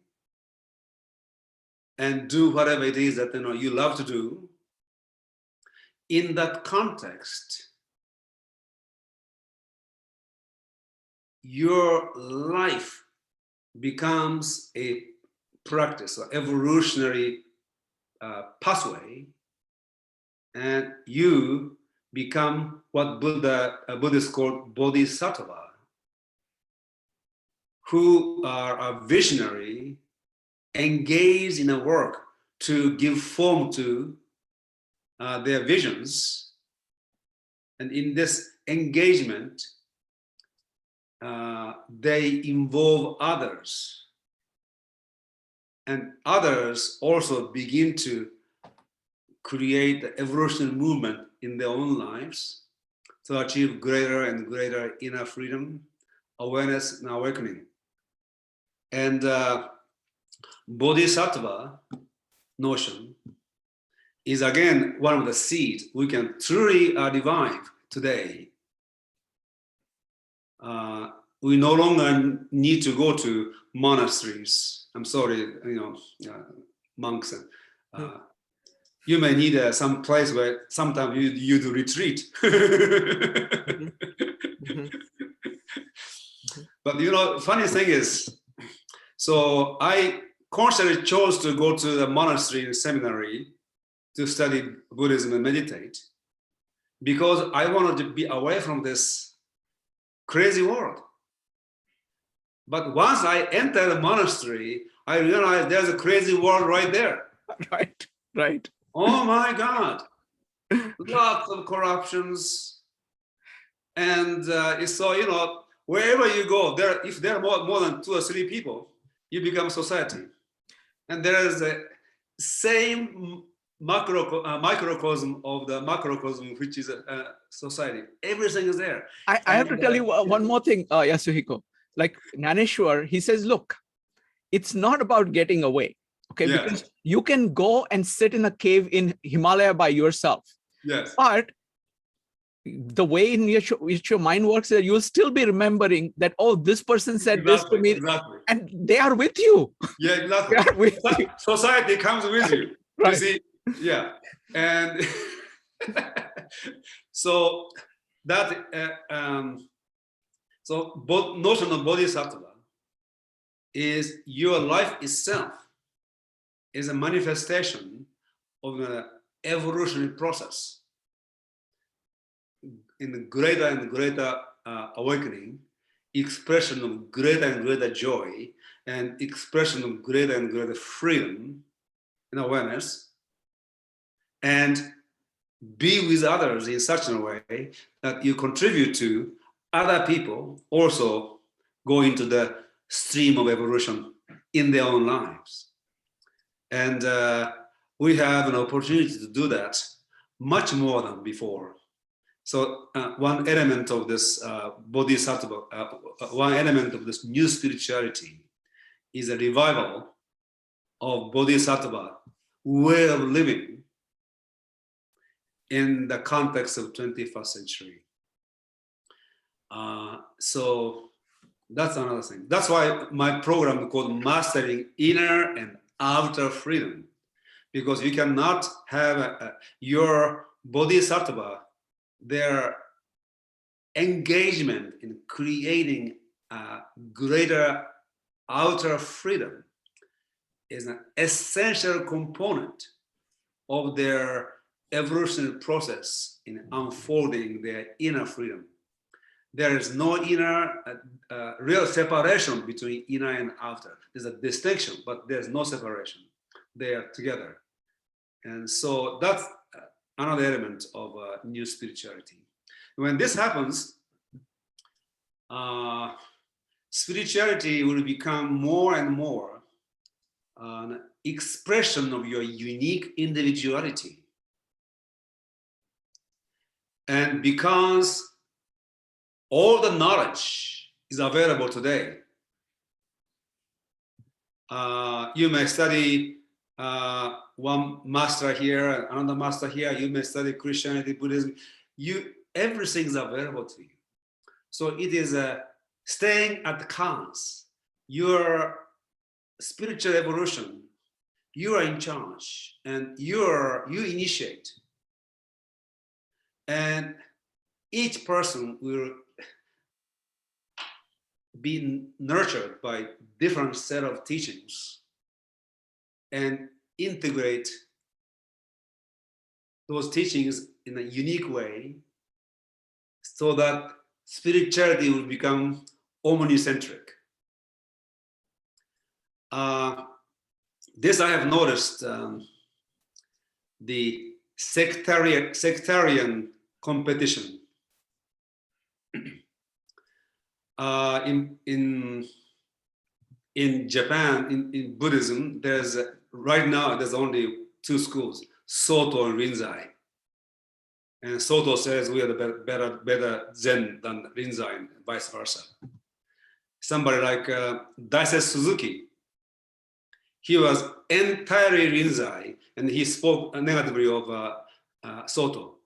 and do whatever it is that you love to do. In that context, your life becomes a practice or evolutionary pathway, and you become what Buddhists call bodhisattva, who are a visionary, engaged in a work to give form to their visions. And in this engagement, they involve others, and others also begin to create the evolutionary movement in their own lives to achieve greater and greater inner freedom, awareness, and awakening. And bodhisattva notion is again one of the seeds we can truly revive today. We no longer need to go to monasteries. I'm sorry, monks. And, you may need some place where sometimes you do retreat. But funny thing is, so I consciously chose to go to the monastery and seminary to study Buddhism and meditate, because I wanted to be away from this crazy world. But once I entered the monastery, I realized there's a crazy world right there. Right. Oh my God. Lots of corruptions. And so, wherever you go, if there are more than 2 or 3 people, you become society. And there is the same microcosm of the macrocosm, which is a society. Everything is there. I have to tell you one more thing, Yasuhiko. Like Naneshwar, he says, look, it's not about getting away, okay? Yes. Because you can go and sit in a cave in Himalaya by yourself. Yes. But the way in which your mind works, that you'll still be remembering that, oh, this person said this to me, exactly. and they are with you. Yeah, They exactly. are with you. Society comes with you. You Right. see, yeah, and so that so both notion of bodhisattva is your life itself is a manifestation of an evolutionary process in the greater and greater awakening, expression of greater and greater joy, and expression of greater and greater freedom and awareness, and be with others in such a way that you contribute to other people also go into the stream of evolution in their own lives. And we have an opportunity to do that much more than before. So one element of this bodhisattva, one element of this new spirituality is a revival of bodhisattva way of living in the context of 21st century. So that's another thing. That's why my program is called Mastering Inner and Outer Freedom, because you cannot have your bodhisattva, their engagement in creating a greater outer freedom is an essential component of their evolutionary process in unfolding their inner freedom. There is no inner real separation between inner and outer. There's a distinction, but there's no separation. They are together. And so that's another element of new spirituality. When this happens, spirituality will become more and more an expression of your unique individuality. And because all the knowledge is available today, you may study one master here, another master here, you may study Christianity, Buddhism, everything is available to you. So it is staying at the cons. Your spiritual evolution, you are in charge, and you initiate. And each person will be nurtured by different set of teachings and integrate those teachings in a unique way so that spirituality will become omnicentric. This I have noticed, the sectarian competition. In Japan, in Buddhism, right now there's only two schools, Soto and Rinzai. And Soto says we are the better Zen than Rinzai, and vice versa. Somebody like Daisei Suzuki, he was entirely Rinzai, and he spoke negatively of Soto,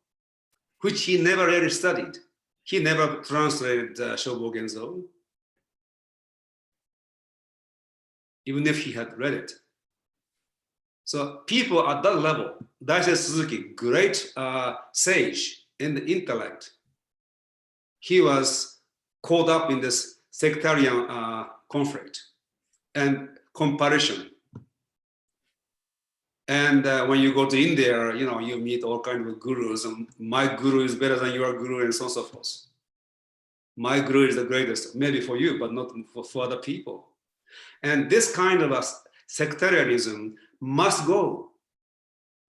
which he never really studied. He never translated Shobo Genzo, even if he had read it. So people at that level, Daisei Suzuki, great sage in the intellect, he was caught up in this sectarian conflict and comparison. And when you go to India, you meet all kinds of gurus, and my guru is better than your guru, and so on and so forth. My guru is the greatest, maybe for you, but not for other people. And this kind of sectarianism must go.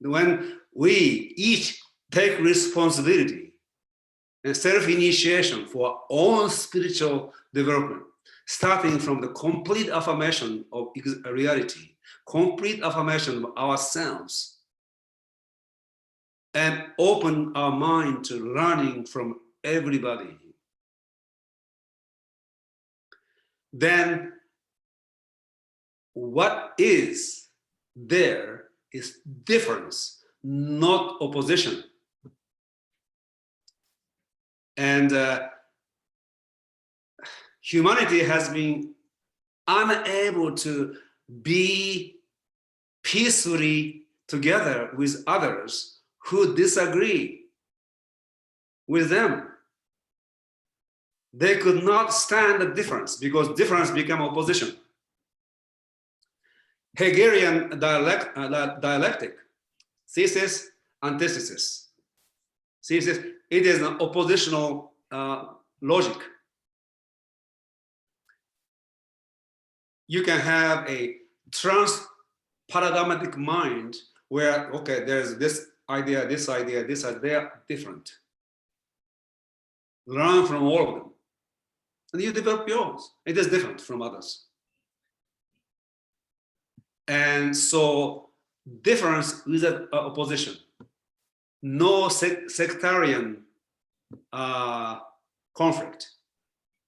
When we each take responsibility and self-initiation for our own spiritual development, starting from the complete affirmation of reality, complete affirmation of ourselves, and open our mind to learning from everybody, then what is there is difference, not opposition. And humanity has been unable to be peacefully together with others who disagree with them. They could not stand the difference because difference became opposition. Hegelian dialectic, thesis, antithesis. Thesis, it is an oppositional logic. You can have a trans-paradigmatic mind where, okay, there's this idea, this idea, this idea, they are different. Learn from all of them. And you develop yours. It is different from others. And so difference is an opposition. No sectarian conflict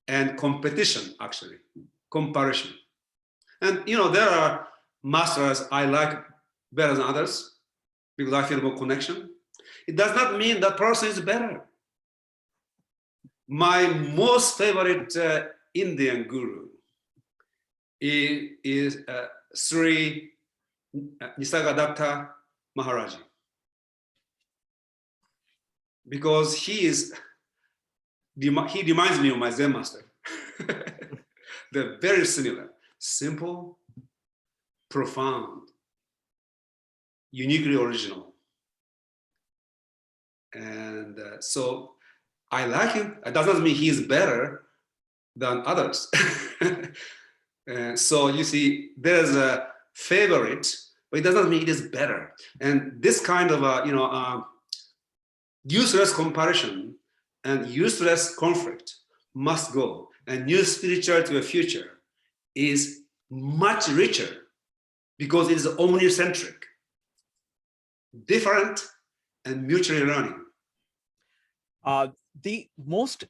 and competition, actually, comparison. And there are masters I like better than others because I feel more connection. It does not mean that person is better. My most favorite Indian guru is Sri Nisargadatta Maharaji, because he reminds me of my Zen master. They're very similar, simple, profound, uniquely original. And so I like him. It does not mean he is better than others. So you see, there's a favorite, but it does not mean it is better. And this kind of useless comparison and useless conflict must go. And new spirituality to the future is much richer because it is omnicentric, different, and mutually learning. The most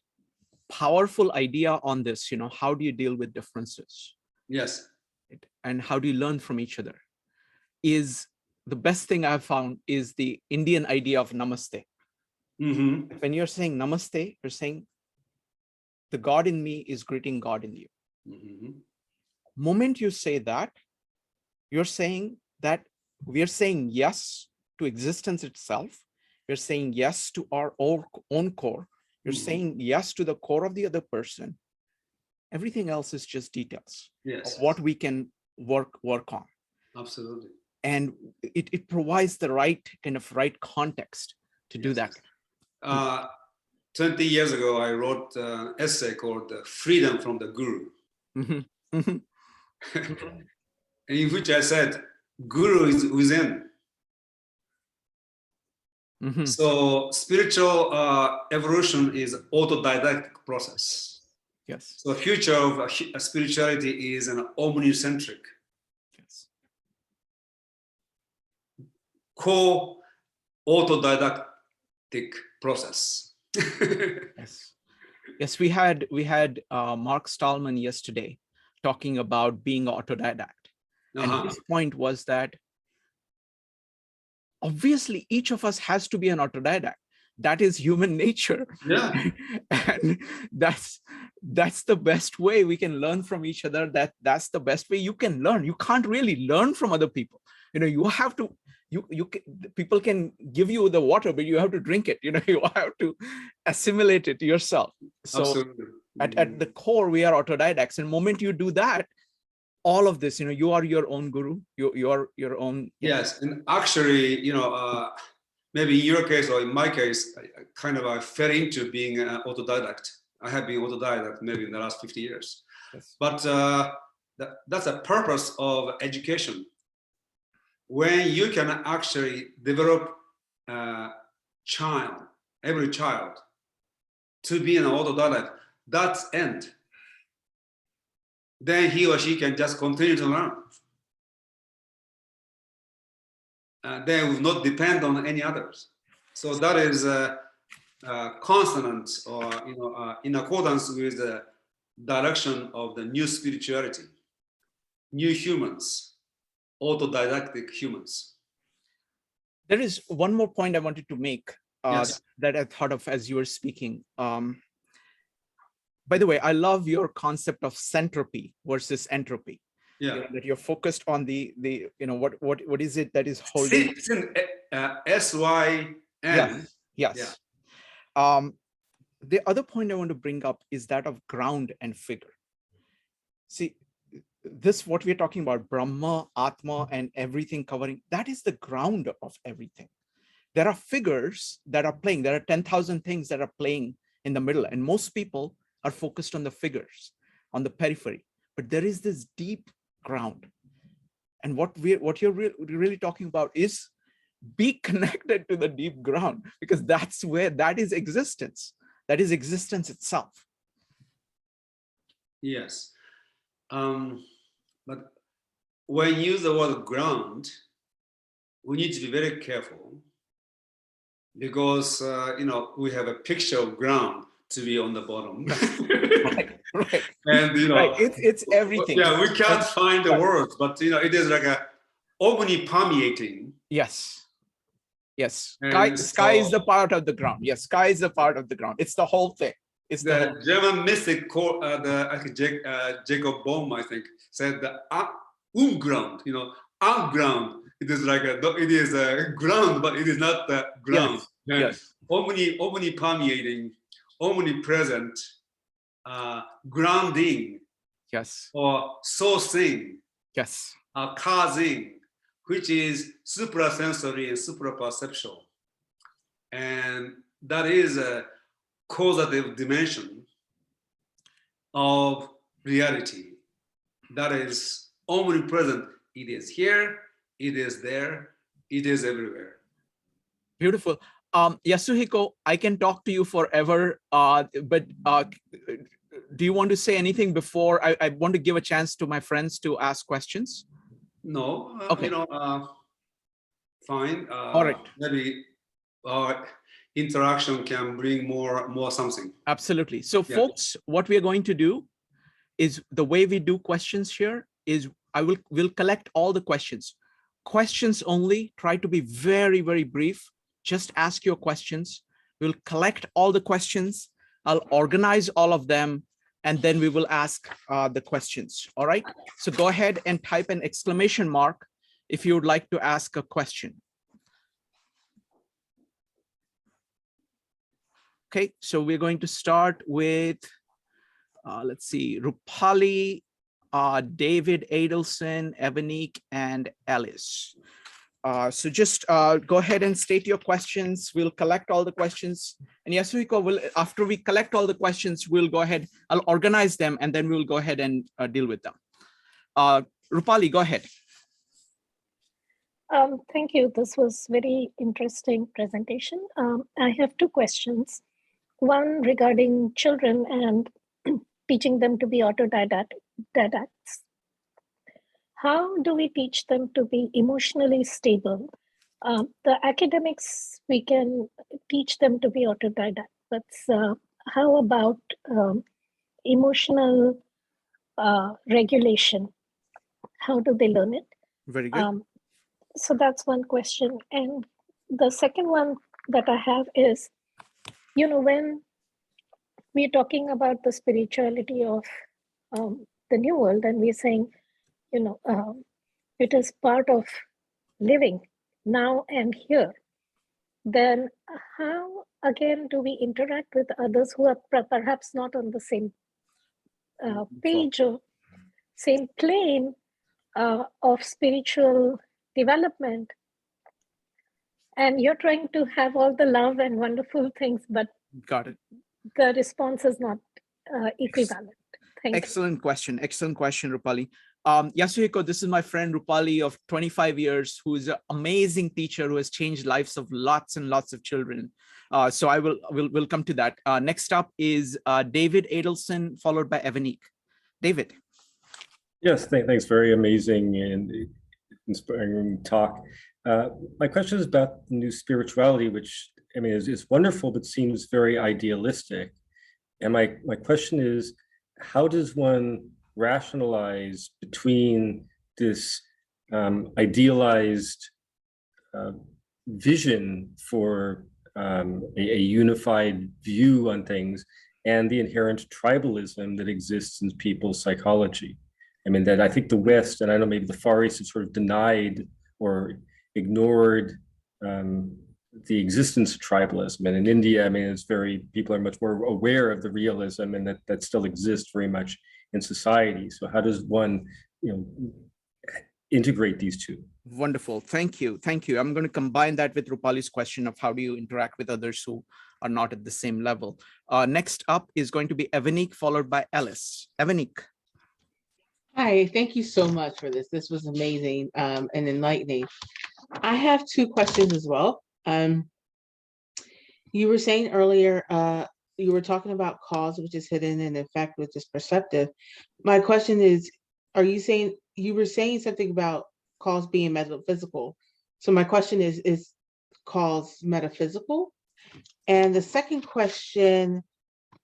powerful idea on this, how do you deal with differences? Yes. And how do you learn from each other? Is the best thing I've found is the Indian idea of namaste. Mm-hmm. When you're saying namaste, you're saying the God in me is greeting God in you. Mm-hmm. Moment you say that, you're saying that we are saying yes to existence itself. We're saying yes to our own core. You're saying yes to the core of the other person. Everything else is just details of what we can work on. Absolutely. And it provides the right context to do that. 20 years ago, I wrote an essay called Freedom from the Guru. Mm-hmm. In which I said, Guru is within. Mm-hmm. So spiritual evolution is autodidactic process. Yes. So the future of spirituality is an omnicentric, yes, co-autodidactic process. Yes. We had Mark Stallman yesterday talking about being autodidact, and his point was that obviously each of us has to be an autodidact. That is human nature. Yeah. And that's the best way we can learn from each other. That's the best way you can learn. You can't really learn from other people. You have to, people can give you the water, but you have to drink it. You have to assimilate it yourself. So absolutely. At the core, we are autodidacts. And the moment you do that, all of this, you are your own guru. You are your own. Yes, and actually, maybe in your case or in my case, I fell into being an autodidact. I have been autodidact maybe in the last 50 years. Yes. But that's a purpose of education. When you can actually develop every child to be an autodidact, that's end. Then he or she can just continue to learn. They will not depend on any others. So that is a consonant, or in accordance with the direction of the new spirituality, new humans, autodidactic humans. There is one more point I wanted to make. Yes. that I thought of as you were speaking. By the way, I love your concept of centropy versus entropy. Yeah. That you're focused on the what is it that is holding. SYN. Yes. Yeah. Yes. The other point I want to bring up is that of ground and figure. See, this what we're talking about, Brahma, Atma, and everything covering, that is the ground of everything. There are figures that are playing. There are 10,000 things that are playing in the middle, and most people are focused on the figures, on the periphery. But there is this deep ground. And what you're really talking about is be connected to the deep ground, because that's where that is existence. That is existence itself. Yes. But when you use the word ground, we need to be very careful, because we have a picture of ground to be on the bottom. Right. And right. It's everything. Yeah, we can't find the words, but it is like a omni-permeating. Yes. Yes. And Sky is the part of the ground. Yes, sky is the part of the ground. It's the whole thing. It's the German mystic called Jacob Bohm, I think, said the ground. Ground. It is like it is a ground, but it is not the ground. Yes. Omni-permeating, omnipresent, grounding. Yes. Or sourcing. Yes. Causing, which is suprasensory and supraperceptual. And that is a causative dimension of reality that is omnipresent. It is here, it is there, it is everywhere. Beautiful. Yasuhiko, I can talk to you forever, but do you want to say anything before I want to give a chance to my friends to ask questions? No, okay. Fine. All right. Maybe interaction can bring more something. Absolutely. So folks, what we are going to do is, the way we do questions here is we'll collect all the questions only. Try to be very, very brief. Just ask your questions. We'll collect all the questions. I'll organize all of them, and then we will ask the questions. All right. So go ahead and type an exclamation mark if you would like to ask a question. Okay, so we're going to start with, let's see, Rupali, David Adelson, Evanique, and Alice. So just go ahead and state your questions. We'll collect all the questions. And Yasuhiko will, after we collect all the questions, we'll go ahead, I'll organize them, and then we'll go ahead and deal with them. Rupali, go ahead. Thank you. This was very interesting presentation. I have two questions. One regarding children and teaching them to be autodidacts. How do we teach them to be emotionally stable? The academics, we can teach them to be autodidact, but how about emotional regulation? How do they learn it? Very good. So that's one question. And the second one that I have is, when we're talking about the spirituality of the new world, and we're saying, it is part of living now and here, then how, again, do we interact with others who are perhaps not on the same page or same plane of spiritual development? And you're trying to have all the love and wonderful things, but got it. The response is not equivalent. Excellent question. Excellent question, Rupali. Yasuhiko, this is my friend Rupali of 25 years, who is an amazing teacher who has changed lives of lots and lots of children. So we'll come to that. Next up is David Adelson, followed by Evanique. David. Yes, thanks. Very amazing and inspiring talk. My question is about the new spirituality, which is wonderful, but seems very idealistic. And my question is, how does one rationalize between this idealized vision for a unified view on things and the inherent tribalism that exists in people's psychology. I mean, that I think the West, and I know maybe the Far East, has sort of denied or ignored the existence of tribalism. And in India, I mean, people are much more aware of the realism, and that still exists very much in society. So how does one, integrate these two? Wonderful. Thank you. Thank you. I'm going to combine that with Rupali's question of how do you interact with others who are not at the same level. Next up is going to be Evanik, followed by Alice. Evanik. Hi, thank you so much for this. This was amazing and enlightening. I have two questions as well. You were saying earlier, you were talking about cause, which is hidden, and effect, which is perceptive. My question is, you were saying something about cause being metaphysical. So my question is cause metaphysical? And the second question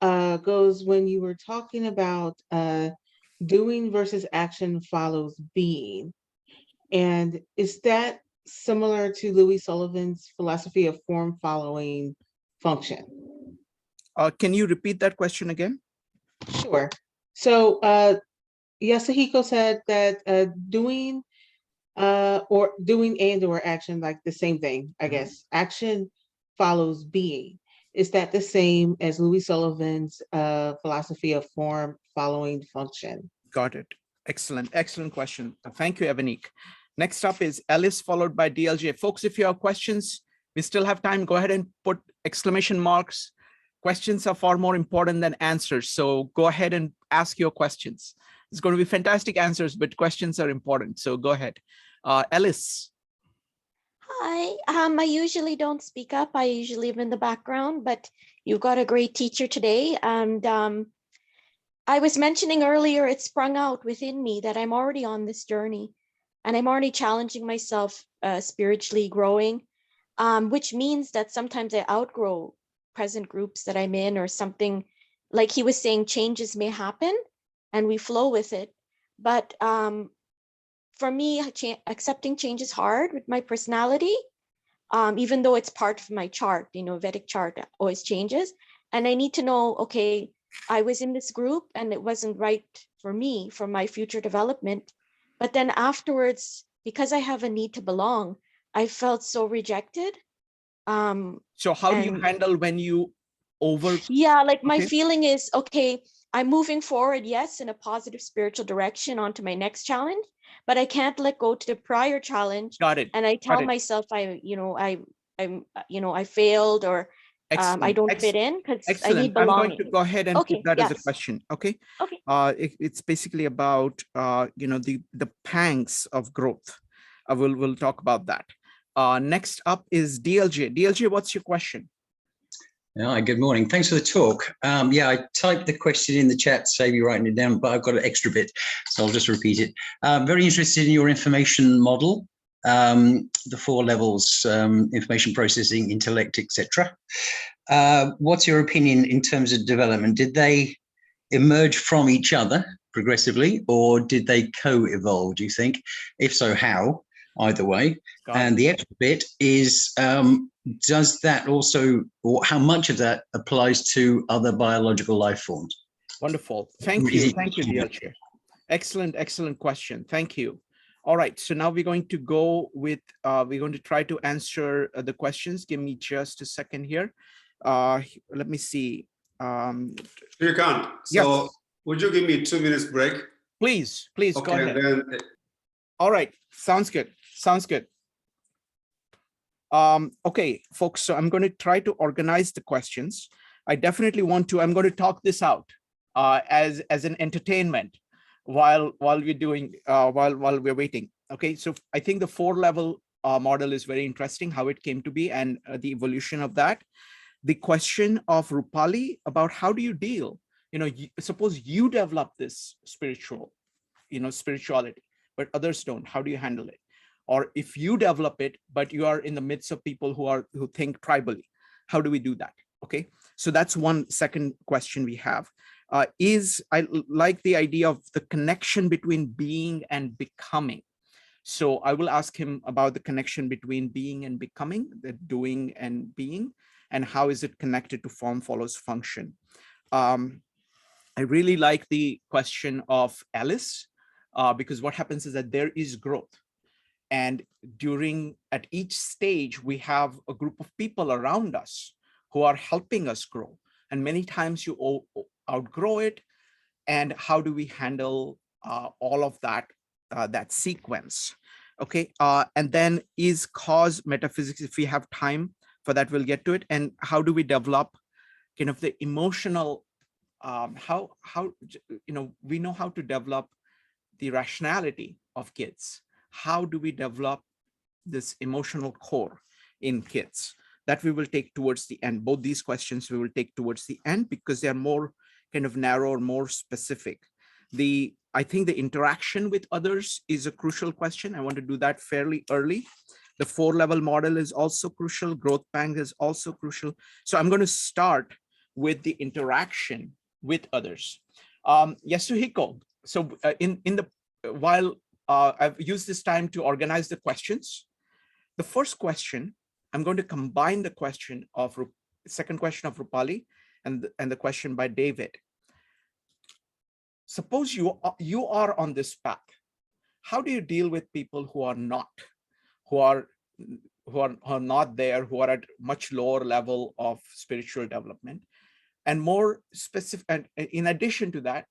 goes when you were talking about doing versus action follows being. And is that similar to Louis Sullivan's philosophy of form following function? Can you repeat that question again? Sure. So Yasuhiko said that doing or action, like the same thing, I guess. Action follows being. Is that the same as Louis Sullivan's philosophy of form following function? Got it. Excellent. Excellent question. Thank you, Evanik. Next up is Alice, followed by DLJ. Folks, if you have questions, we still have time. Go ahead and put exclamation marks. Questions are far more important than answers. So go ahead and ask your questions. It's going to be fantastic answers, but questions are important. So go ahead. Alice. Hi, I usually don't speak up. I usually live in the background, but you've got a great teacher today. And I was mentioning earlier, it sprung out within me that I'm already on this journey and I'm already challenging myself spiritually growing, which means that sometimes I outgrow present groups that I'm in or something. Like he was saying, changes may happen and we flow with it. But for me, accepting change is hard with my personality, even though it's part of my chart, Vedic chart always changes. And I need to know, okay, I was in this group and it wasn't right for me, for my future development. But then afterwards, because I have a need to belong, I felt so rejected. So how do you handle when you Yeah, like my feeling is, okay, I'm moving forward, yes, in a positive spiritual direction onto my next challenge, but I can't let go to the prior challenge. Got it. And I tell myself I failed or I don't fit in because I need belonging. I'm going to go ahead and put that as a question. Okay. It's basically about the pangs of growth. We'll talk about that. Next up is DLJ. DLJ, what's your question? Hi, good morning. Thanks for the talk. I typed the question in the chat to save you writing it down, but I've got an extra bit, so I'll just repeat it. Very interested in your information model, the 4 levels, information processing, intellect, etc. What's your opinion in terms of development? Did they emerge from each other progressively, or did they co-evolve, do you think? If so, how? Either way. And the extra bit is, does that also, or how much of that applies to other biological life forms? Wonderful. Thank you. Thank you, DLJ. Excellent, excellent question. Thank you. All right. So now we're going to go with, we're going to try to answer the questions. Give me just a second here. Let me see. Shrikant, so would you give me 2 minutes break? Please, go ahead. Then... All right. Sounds good. Sounds good. Okay, folks, so I'm going to try to organize the questions. I definitely want to, I'm going to talk this out as an entertainment while we're doing, while we're waiting. Okay, so I think the 4-level model is very interesting, how it came to be and the evolution of that. The question of Rupali about how do you deal, suppose you develop this spirituality, but others don't, how do you handle it? Or if you develop it, but you are in the midst of people who think tribally, how do we do that? Okay, so that's one second question we have. I like the idea of the connection between being and becoming. So I will ask him about the connection between being and becoming, the doing and being. and how is it connected to form follows function. I really like the question of Alice, because what happens is that there is growth. And at each stage, we have a group of people around us who are helping us grow. And many times you outgrow it. And how do we handle all of that, that sequence? Okay, and then is cause metaphysics, if we have time for that, we'll get to it. And how do we develop kind of the emotional, we know how to develop the rationality of kids. How do we develop this emotional core in kids? That we will take towards the end. Both these questions we will take towards the end because they are more kind of narrow or more specific. I think the interaction with others is a crucial question. I want to do that fairly early. The 4-level model is also crucial. Growth bank is also crucial. So I'm going to start with the interaction with others. Yasuhiko, so while I've used this time to organize the questions, the first question, I'm going to combine the second question of Rupali and the question by David. Suppose you are on this path. How do you deal with people who are not there, who are at much lower level of spiritual development? And more specific, and in addition to that,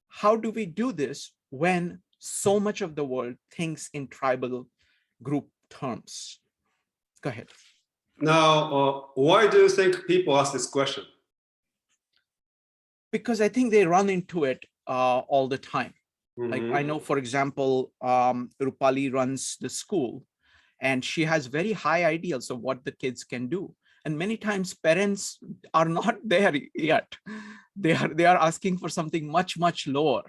how do we do this when so much of the world thinks in tribal group terms? Go ahead. Now, why do you think people ask this question? Because I think they run into it all the time. Mm-hmm. Like I know, for example, Rupali runs the school and she has very high ideals of what the kids can do. And many times parents are not there yet. They are asking for something much, much lower.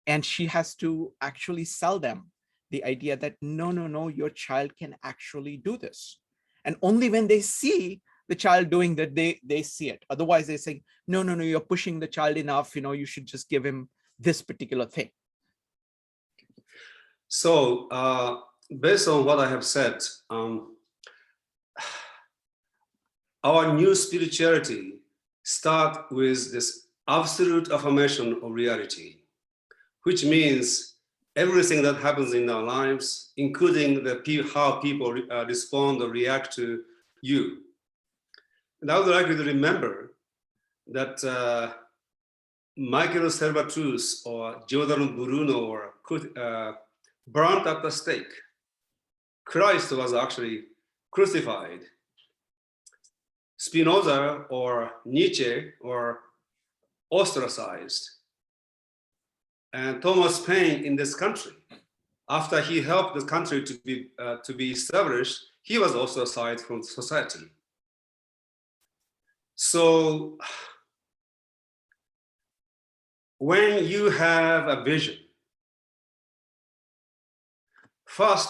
And she has to actually sell them the idea that no, your child can actually do this. And only when they see the child doing that, they see it. Otherwise they say, no, you're pushing the child enough. You should just give him this particular thing. So based on what I have said, our new spirituality starts with this absolute affirmation of reality, which means everything that happens in our lives, including how people respond or react to you. And I would like you to remember that Michael Servatus or Giordano Bruno were burnt at the stake. Christ was actually crucified. Spinoza or Nietzsche were ostracized. And Thomas Paine in this country, after he helped the country to be established, he was ostracized from society. So when you have a vision, first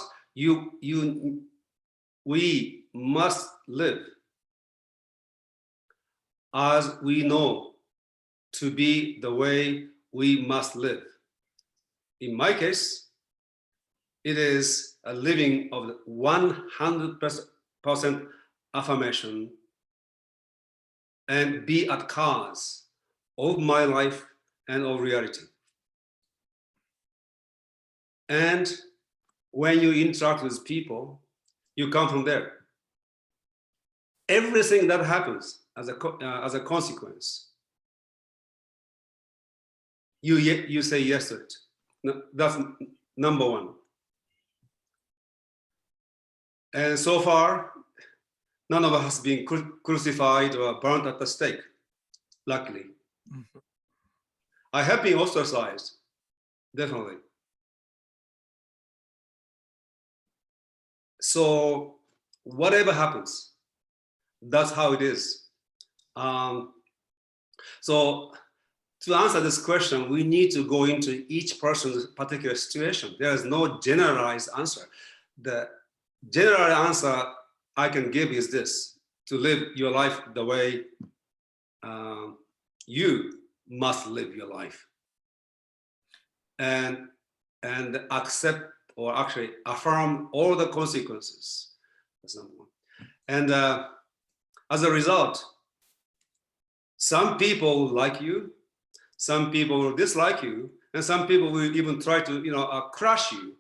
we must live as we know to be the way we must live. In my case, it is a living of 100% affirmation and be at cause of my life and of reality. And when you interact with people, you come from there. Everything that happens as a consequence, you say yes to it. That's number one. And so far, none of us has been crucified or burnt at the stake, luckily. Mm-hmm. I have been ostracized, definitely. So whatever happens, that's how it is. So to answer this question, we need to go into each person's particular situation. There is no generalized answer. The general answer I can give is this: to live your life the way you must live your life, and accept or actually affirm all the consequences. That's number one. And As a result, some people like you, some people will dislike you, and some people will even try to, crush you.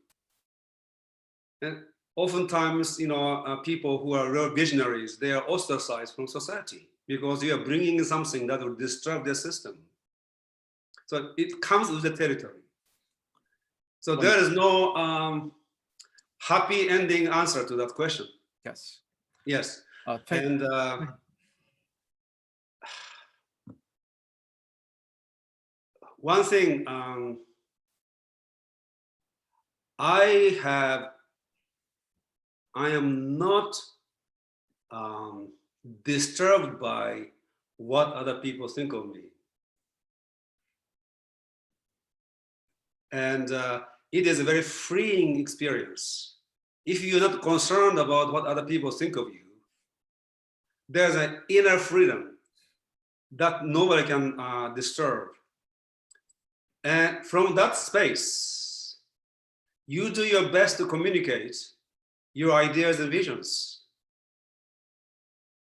And oftentimes, people who are real visionaries, they are ostracized from society because you are bringing something that will disrupt their system. So it comes with the territory. So there is no happy ending answer to that question. Yes. Yes. Thank And one thing I am not disturbed by what other people think of me. And it is a very freeing experience. If you're not concerned about what other people think of you, there's an inner freedom that nobody can disturb. And from that space, you do your best to communicate your ideas and visions.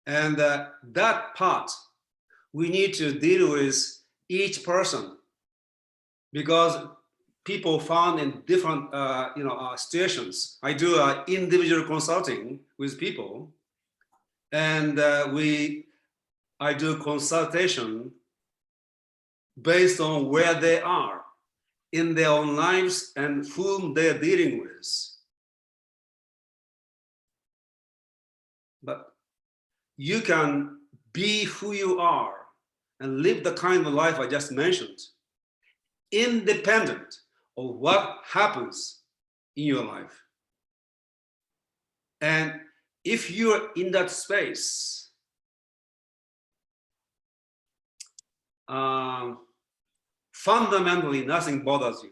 And that part, we need to deal with each person, because people found in different situations. I do individual consulting with people, and I do consultation based on where they are in their own lives and whom they're dealing with. But you can be who you are and live the kind of life I just mentioned, independent of what happens in your life. And if you're in that space, fundamentally nothing bothers you.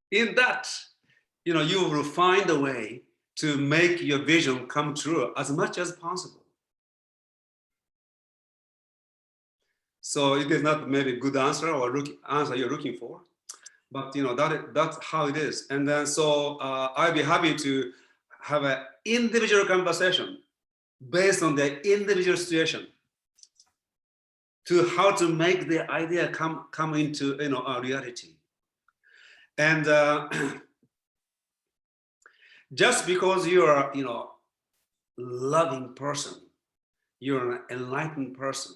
In that, you will find a way to make your vision come true as much as possible. So it is not maybe a good answer or answer you're looking for, but that's how it is. And then so I'd be happy to have an individual conversation based on the individual situation to how to make the idea come into a reality. And just because you're a loving person, you're an enlightened person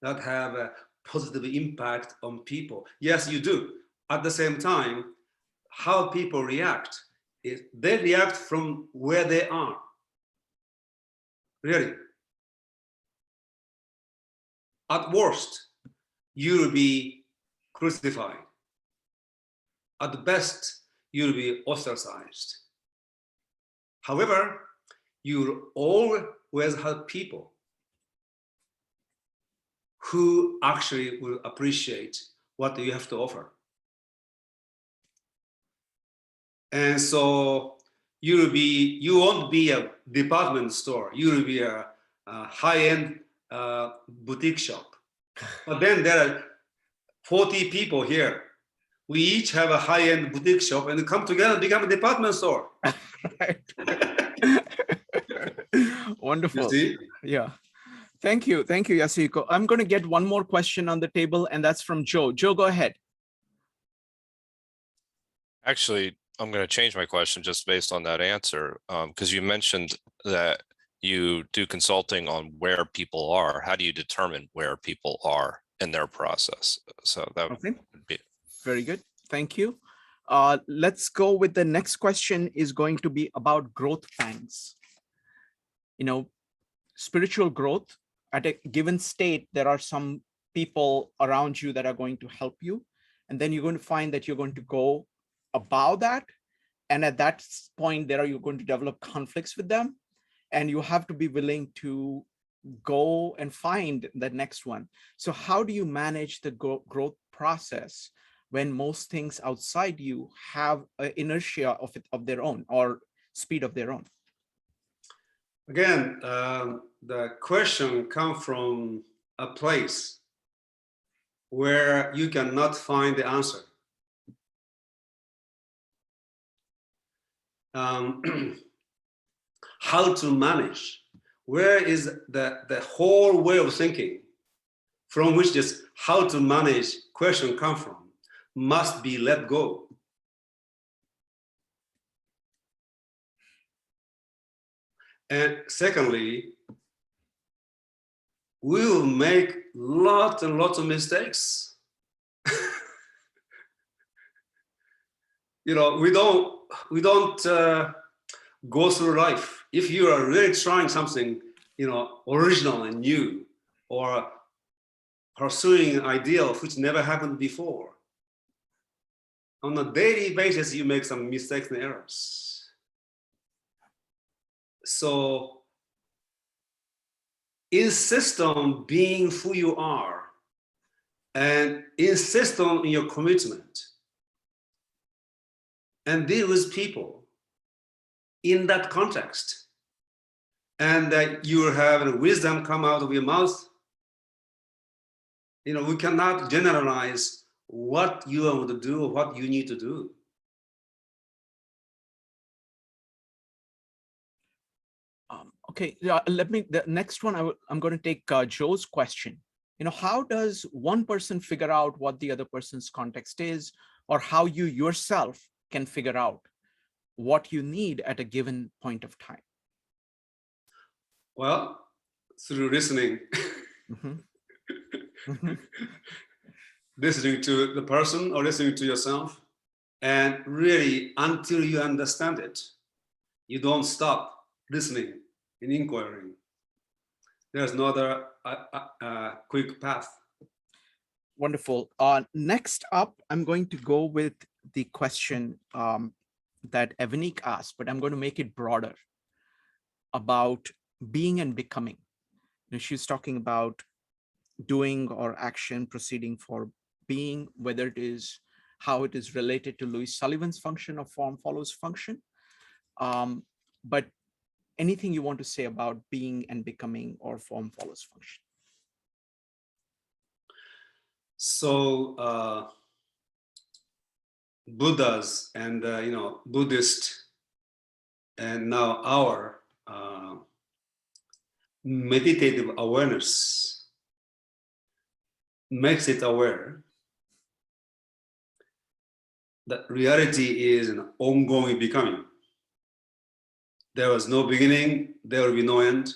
that have a positive impact on people. Yes, you do. At the same time, how people react is they react from where they are. Really. At worst, you'll be crucified. At best, you'll be ostracized. However, you'll always have people who actually will appreciate what you have to offer. And so you won't be a department store, you'll be a high-end boutique shop. But then there are 40 people here. We each have a high-end boutique shop and come together and become a department store. Right. Wonderful. You see? Yeah. Thank you, Yasuhiko. I'm going to get one more question on the table, and that's from Joe. Joe, go ahead. Actually, I'm going to change my question just based on that answer, because you mentioned that you do consulting on where people are. How do you determine where people are in their process? So that would be very good. Thank you. Let's go with the next question is going to be about growth pangs. Spiritual growth at a given state, there are some people around you that are going to help you. And then you're going to find that you're going to go above that. And at that point, you're going to develop conflicts with them. And you have to be willing to go and find the next one. So how do you manage the growth process when most things outside you have an inertia of their own or speed of their own? Again, the question comes from a place where you cannot find the answer. how to manage. Where is the whole way of thinking from which this how to manage question come from must be let go. And secondly, we will make lots and lots of mistakes. You know, we don't go through life. If you are really trying something, you know, original and new, or pursuing an ideal which never happened before, on a daily basis, you make some mistakes and errors. So insist on being who you are and insist on your commitment and deal with people in that context. And that you have wisdom come out of your mouth. You know, we cannot generalize what you want to do or what you need to do. Okay, the next one, I'm going to take Joe's question. You know, how does one person figure out what the other person's context is, or how you yourself can figure out what you need at a given point of time? Well, through listening. Listening to the person or listening to yourself, and really until you understand it, you don't stop listening and inquiring. There's no other quick path. Wonderful. Next up, I'm going to go with the question that Evanik asked, but I'm going to make it broader about being and becoming. You know, she's talking about doing or action proceeding for being, whether it is how it is related to Louis Sullivan's function of form follows function. But anything you want to say about being and becoming or form follows function? So Buddhas and you know, Buddhist and now our meditative awareness makes it aware that reality is an ongoing becoming. There was no beginning, there will be no end.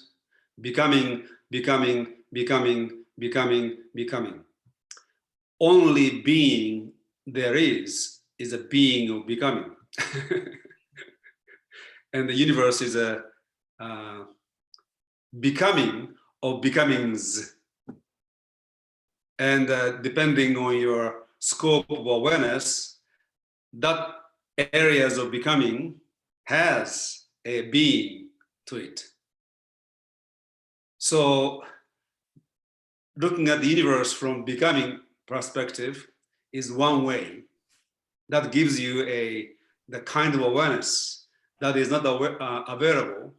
Becoming, becoming, becoming, becoming, becoming. Only being there is a being of becoming. And the universe is a becoming of becomings. And depending on your scope of awareness, that areas of becoming has a being to it. So looking at the universe from becoming perspective is one way that gives you the kind of awareness that is not available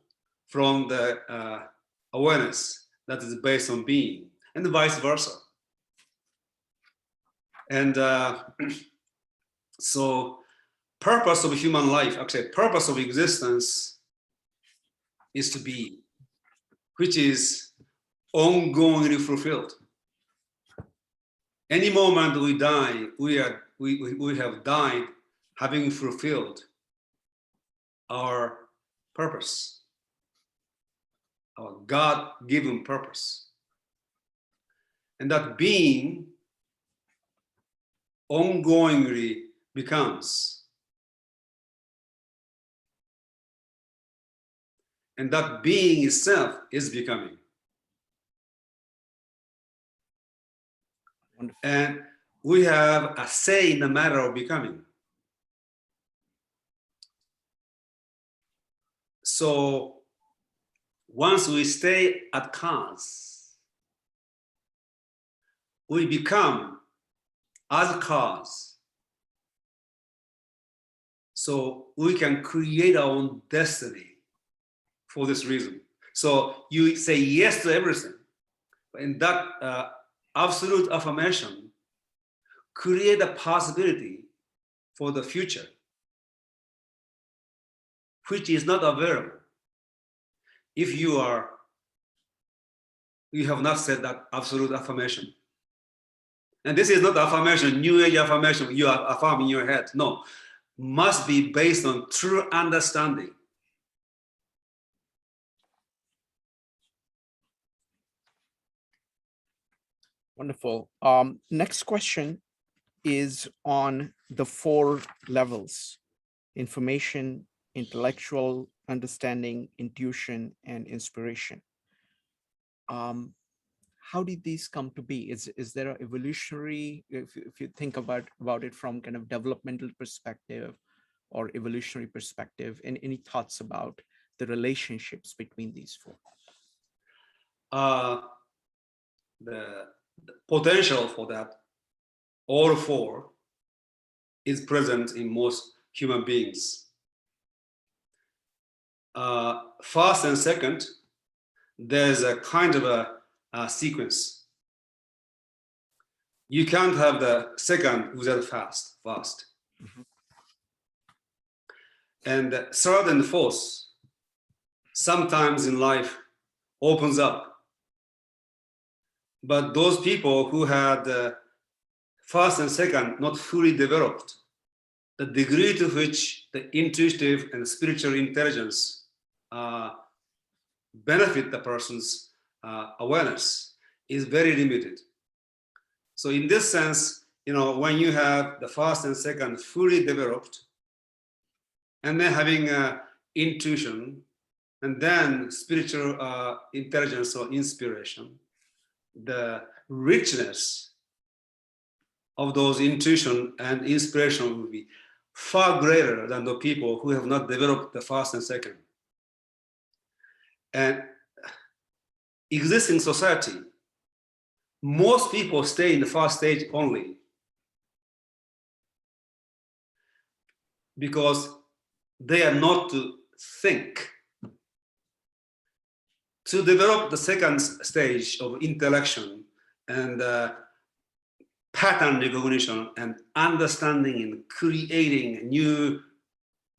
from the awareness that is based on being, and vice versa. And so purpose of human life, actually purpose of existence is to be, which is ongoingly fulfilled. Any moment we die, we have died having fulfilled our purpose, our God-given purpose. And that being ongoingly becomes. And that being itself is becoming. Wonderful. And we have a say in the matter of becoming. So once we stay at cause, we become as cause. So we can create our own destiny for this reason. So you say yes to everything. In that absolute affirmation, create a possibility for the future. which is not available if you have not said that absolute affirmation. And this is not affirmation, new age affirmation you are affirming in your head. No, must be based on true understanding. Wonderful. Next question is on the 4 levels: information, intellectual understanding, intuition, and inspiration. How did these come to be? Is there an evolutionary, if you think about it from kind of developmental perspective or evolutionary perspective, and any thoughts about the relationships between these 4? The potential for that, all 4, is present in most human beings. First and second, there's a kind of a sequence. You can't have the second without first. Mhm. And the third and fourth, sometimes in life, opens up. But those people who had first and second not fully developed, the degree to which the intuitive and spiritual intelligence benefit the person's awareness is very limited. So in this sense, when you have the first and second fully developed, and then having intuition, and then spiritual intelligence or inspiration, the richness of those intuition and inspiration will be far greater than the people who have not developed the first and second. And existing society, most people stay in the first stage only because they are not to think. To develop the second stage of intellection and pattern recognition and understanding and creating new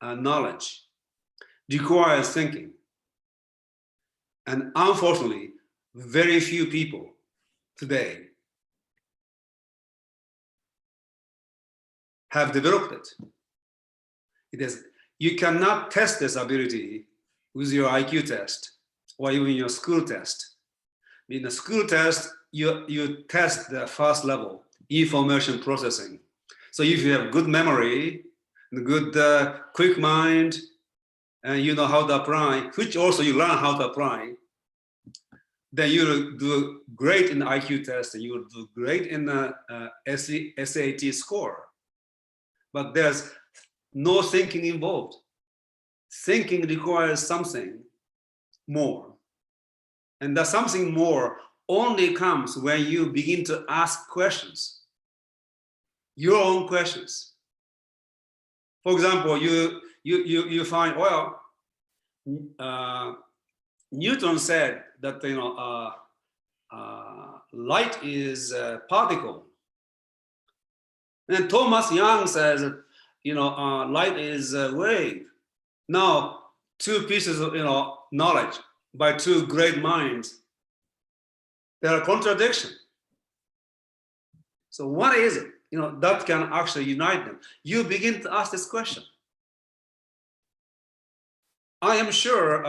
knowledge requires thinking. And unfortunately, very few people today have developed it. You cannot test this ability with your IQ test or even your school test. In the school test, you test the first level, information processing. So if you have good memory, good quick mind, and you know how to apply, which also you learn how to apply, then you will do great in the IQ test, and you will do great in the SAT score. But there's no thinking involved. Thinking requires something more. And that something more only comes when you begin to ask questions, your own questions. For example, you find, well, Newton said that light is a particle, and Thomas Young says that light is a wave. Now, 2 pieces of knowledge by 2 great minds, there are contradictions. So what is it that can actually unite them? You begin to ask this question. I am sure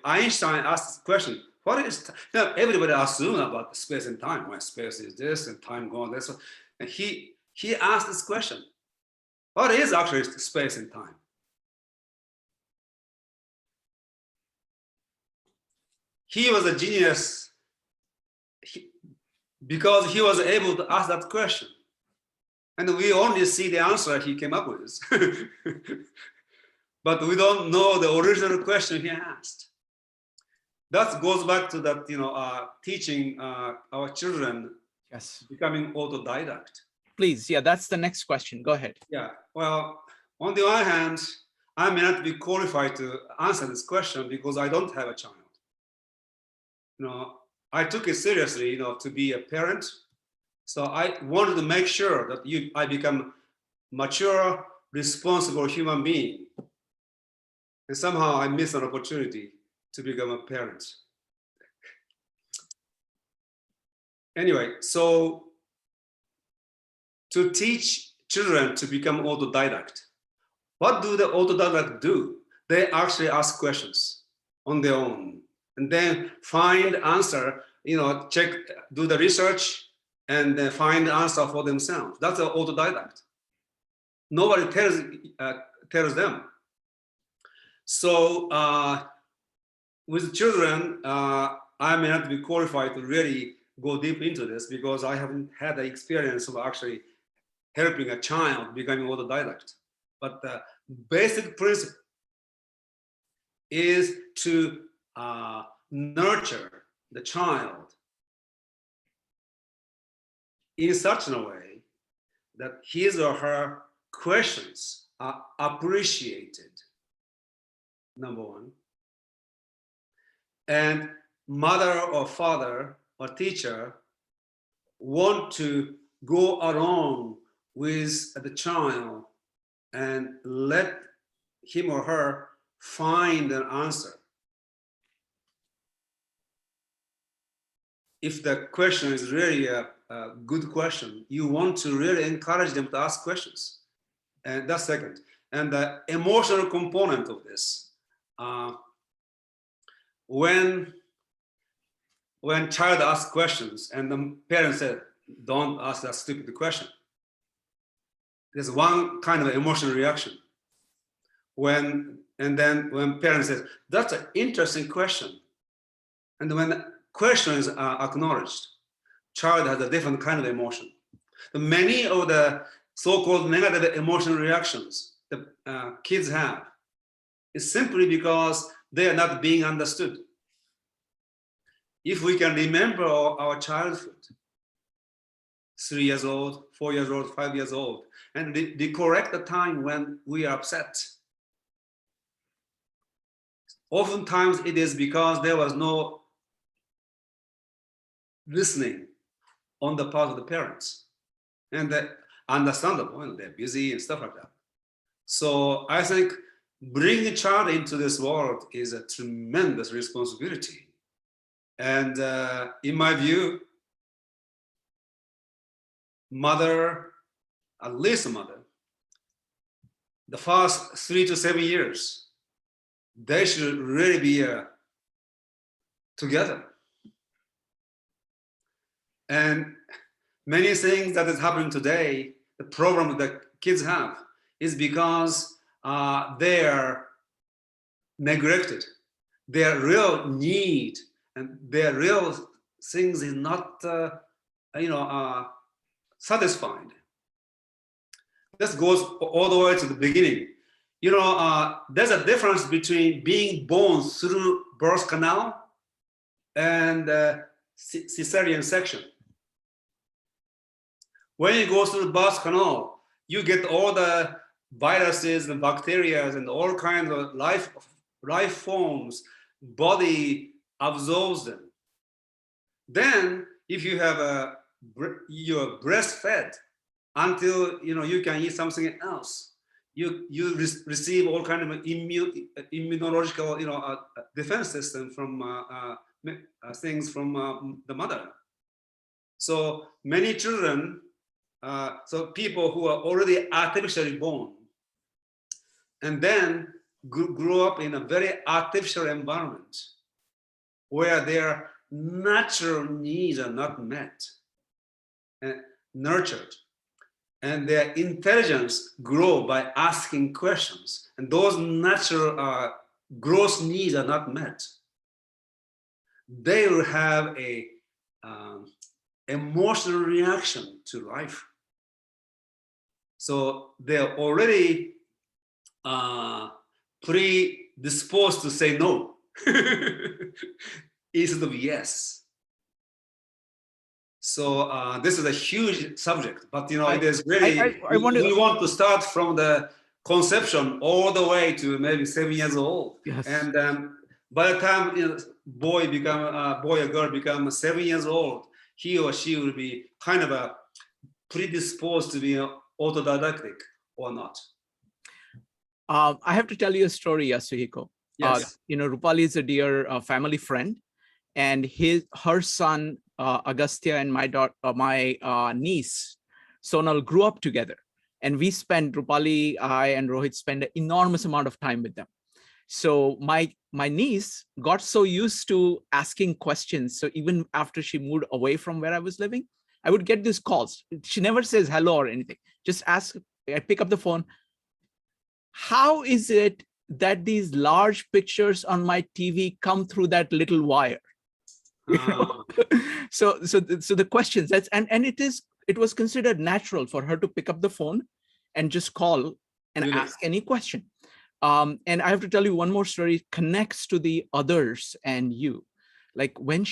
Einstein asked this question. What is everybody assumes about space and time? When space is this and time going this, and he asked this question. What is actually space and time? He was a genius because he was able to ask that question. And we only see the answer he came up with. But we don't know the original question he asked. That goes back to that, teaching our children, Yes. becoming autodidact. Please, yeah, that's the next question. Go ahead. Yeah, well, on the one hand, I may not be qualified to answer this question because I don't have a child. I took it seriously, to be a parent. So I wanted to make sure that I become mature, responsible human being. And somehow I missed an opportunity to become a parent. Anyway, so to teach children to become autodidact, what do the autodidact do? They actually ask questions on their own and then find answer, check, do the research and then find the answer for themselves. That's an autodidact. Nobody tells them. So with children, I may not be qualified to really go deep into this because I haven't had the experience of actually helping a child becoming autodidact. But the basic principle is to nurture the child in such a way that his or her questions are appreciated, number one. And mother or father or teacher want to go along with the child and let him or her find an answer. If the question is really a good question, you want to really encourage them to ask questions. And that's second. And the emotional component of this, when child asks questions and the parent said, don't ask that stupid question, there's one kind of emotional reaction. And then when parents say, that's an interesting question. And when the question is acknowledged, child has a different kind of emotion. Many of the so-called negative emotional reactions that kids have is simply because they are not being understood. If we can remember our childhood, 3 years old, 4 years old, 5 years old, and the correct time when we are upset, oftentimes it is because there was no listening on the part of the parents. And that understandable, they're busy and stuff like that. So I think bringing a child into this world is a tremendous responsibility. And in my view, mother, at least a mother, the first 3 to 7 years, they should really be together. And many things that is happening today, the problem that kids have is because they are neglected. Their real need and their real things is not, satisfied. This goes all the way to the beginning. There's a difference between being born through birth canal and cesarean section. When you go through the birth canal, you get all the viruses and bacteria and all kinds of life forms, body absorbs them. Then, if you have you're breastfed until you can eat something else, you receive all kind of immunological defense system from things from the mother. So many children, so people who are already artificially born and then grew up in a very artificial environment where their natural needs are not met and nurtured, and their intelligence grow by asking questions, and those natural gross needs are not met, they will have a emotional reaction to life. So they're already predisposed to say no instead of yes. So this is a huge subject, but it is really, we want to start from the conception all the way to maybe 7 years old. Yes. And by the time boy or girl become 7 years old, he or she will be kind of predisposed to be autodidactic or not. I have to tell you a story, Yasuhiko. Yes. Rupali is a dear family friend, and her son Agastya and my niece Sonal grew up together, and Rupali, I, and Rohit spent an enormous amount of time with them. So my niece got so used to asking questions. So even after she moved away from where I was living, I would get these calls. She never says hello or anything. Just ask. I pick up the phone. How is it that these large pictures on my TV come through that little wire? So the questions, it was considered natural for her to pick up the phone and just call and ask any question. And I have to tell you one more story, connects to the others and you. Like when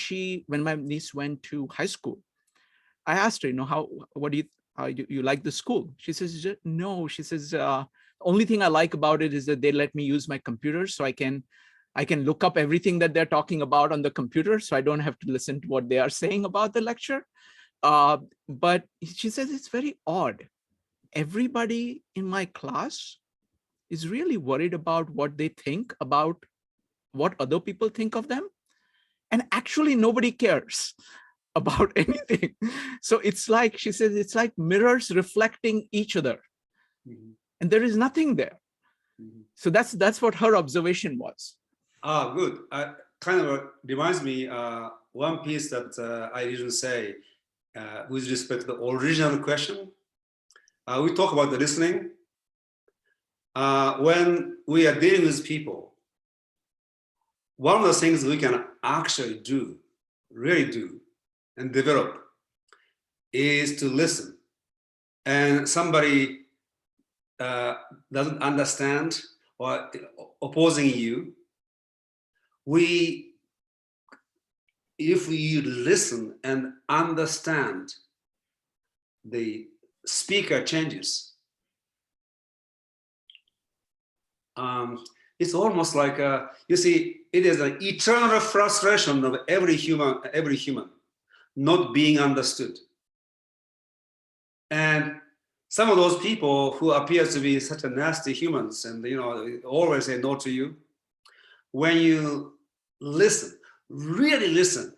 my niece went to high school, I asked her, what do you like the school? She says, no. She says, only thing I like about it is that they let me use my computer, so I can look up everything that they're talking about on the computer, so I don't have to listen to what they are saying about the lecture. But she says it's very odd. Everybody in my class is really worried about what they think about what other people think of them. And actually nobody cares about anything. So it's like, she says, it's like mirrors reflecting each other. Mm-hmm. And there is nothing there. Mm-hmm. So that's what her observation was. Good. Kind of reminds me one piece that I didn't say with respect to the original question. We talk about the listening. When we are dealing with people, one of the things we can actually do, really do, and develop is to listen. And somebody doesn't understand or opposing you, if we listen and understand the speaker changes, it's almost like you see, it is an eternal frustration of every human not being understood. And some of those people who appear to be such a nasty humans and always say no to you, when you listen, really listen,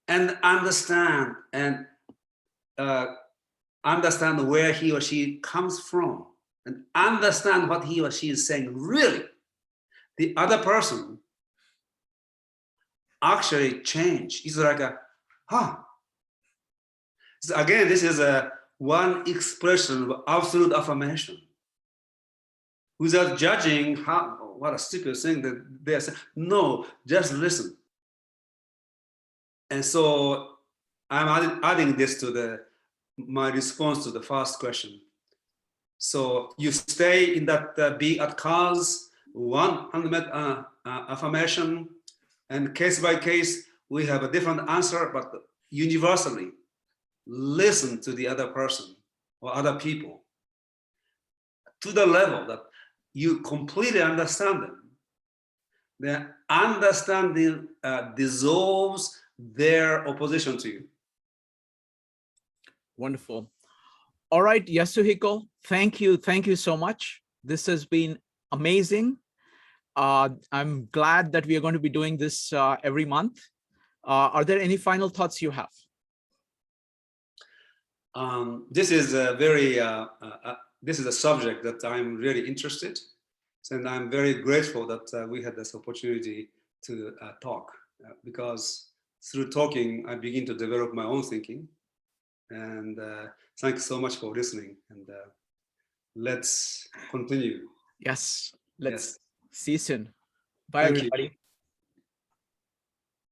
and understand where he or she comes from, and understand what he or she is saying, really, the other person actually change. It's like So again, this is one expression of absolute affirmation. Without judging what a stupid thing that they are saying. No, just listen. And so I'm adding this to my response to the first question. So you stay in that be at cause, 100 affirmation, and case by case, we have a different answer, but universally, listen to the other person or other people to the level that you completely understand them. The understanding dissolves their opposition to you. Wonderful. All right, Yasuhiko, thank you so much. This has been amazing. I'm glad that we are going to be doing this every month. Are there any final thoughts you have? This is a subject that I'm really interested in, and I'm very grateful that we had this opportunity to talk, because through talking, I begin to develop my own thinking. And thanks so much for listening, and let's continue. Yes, let's see you soon. Bye, Thank you. everybody.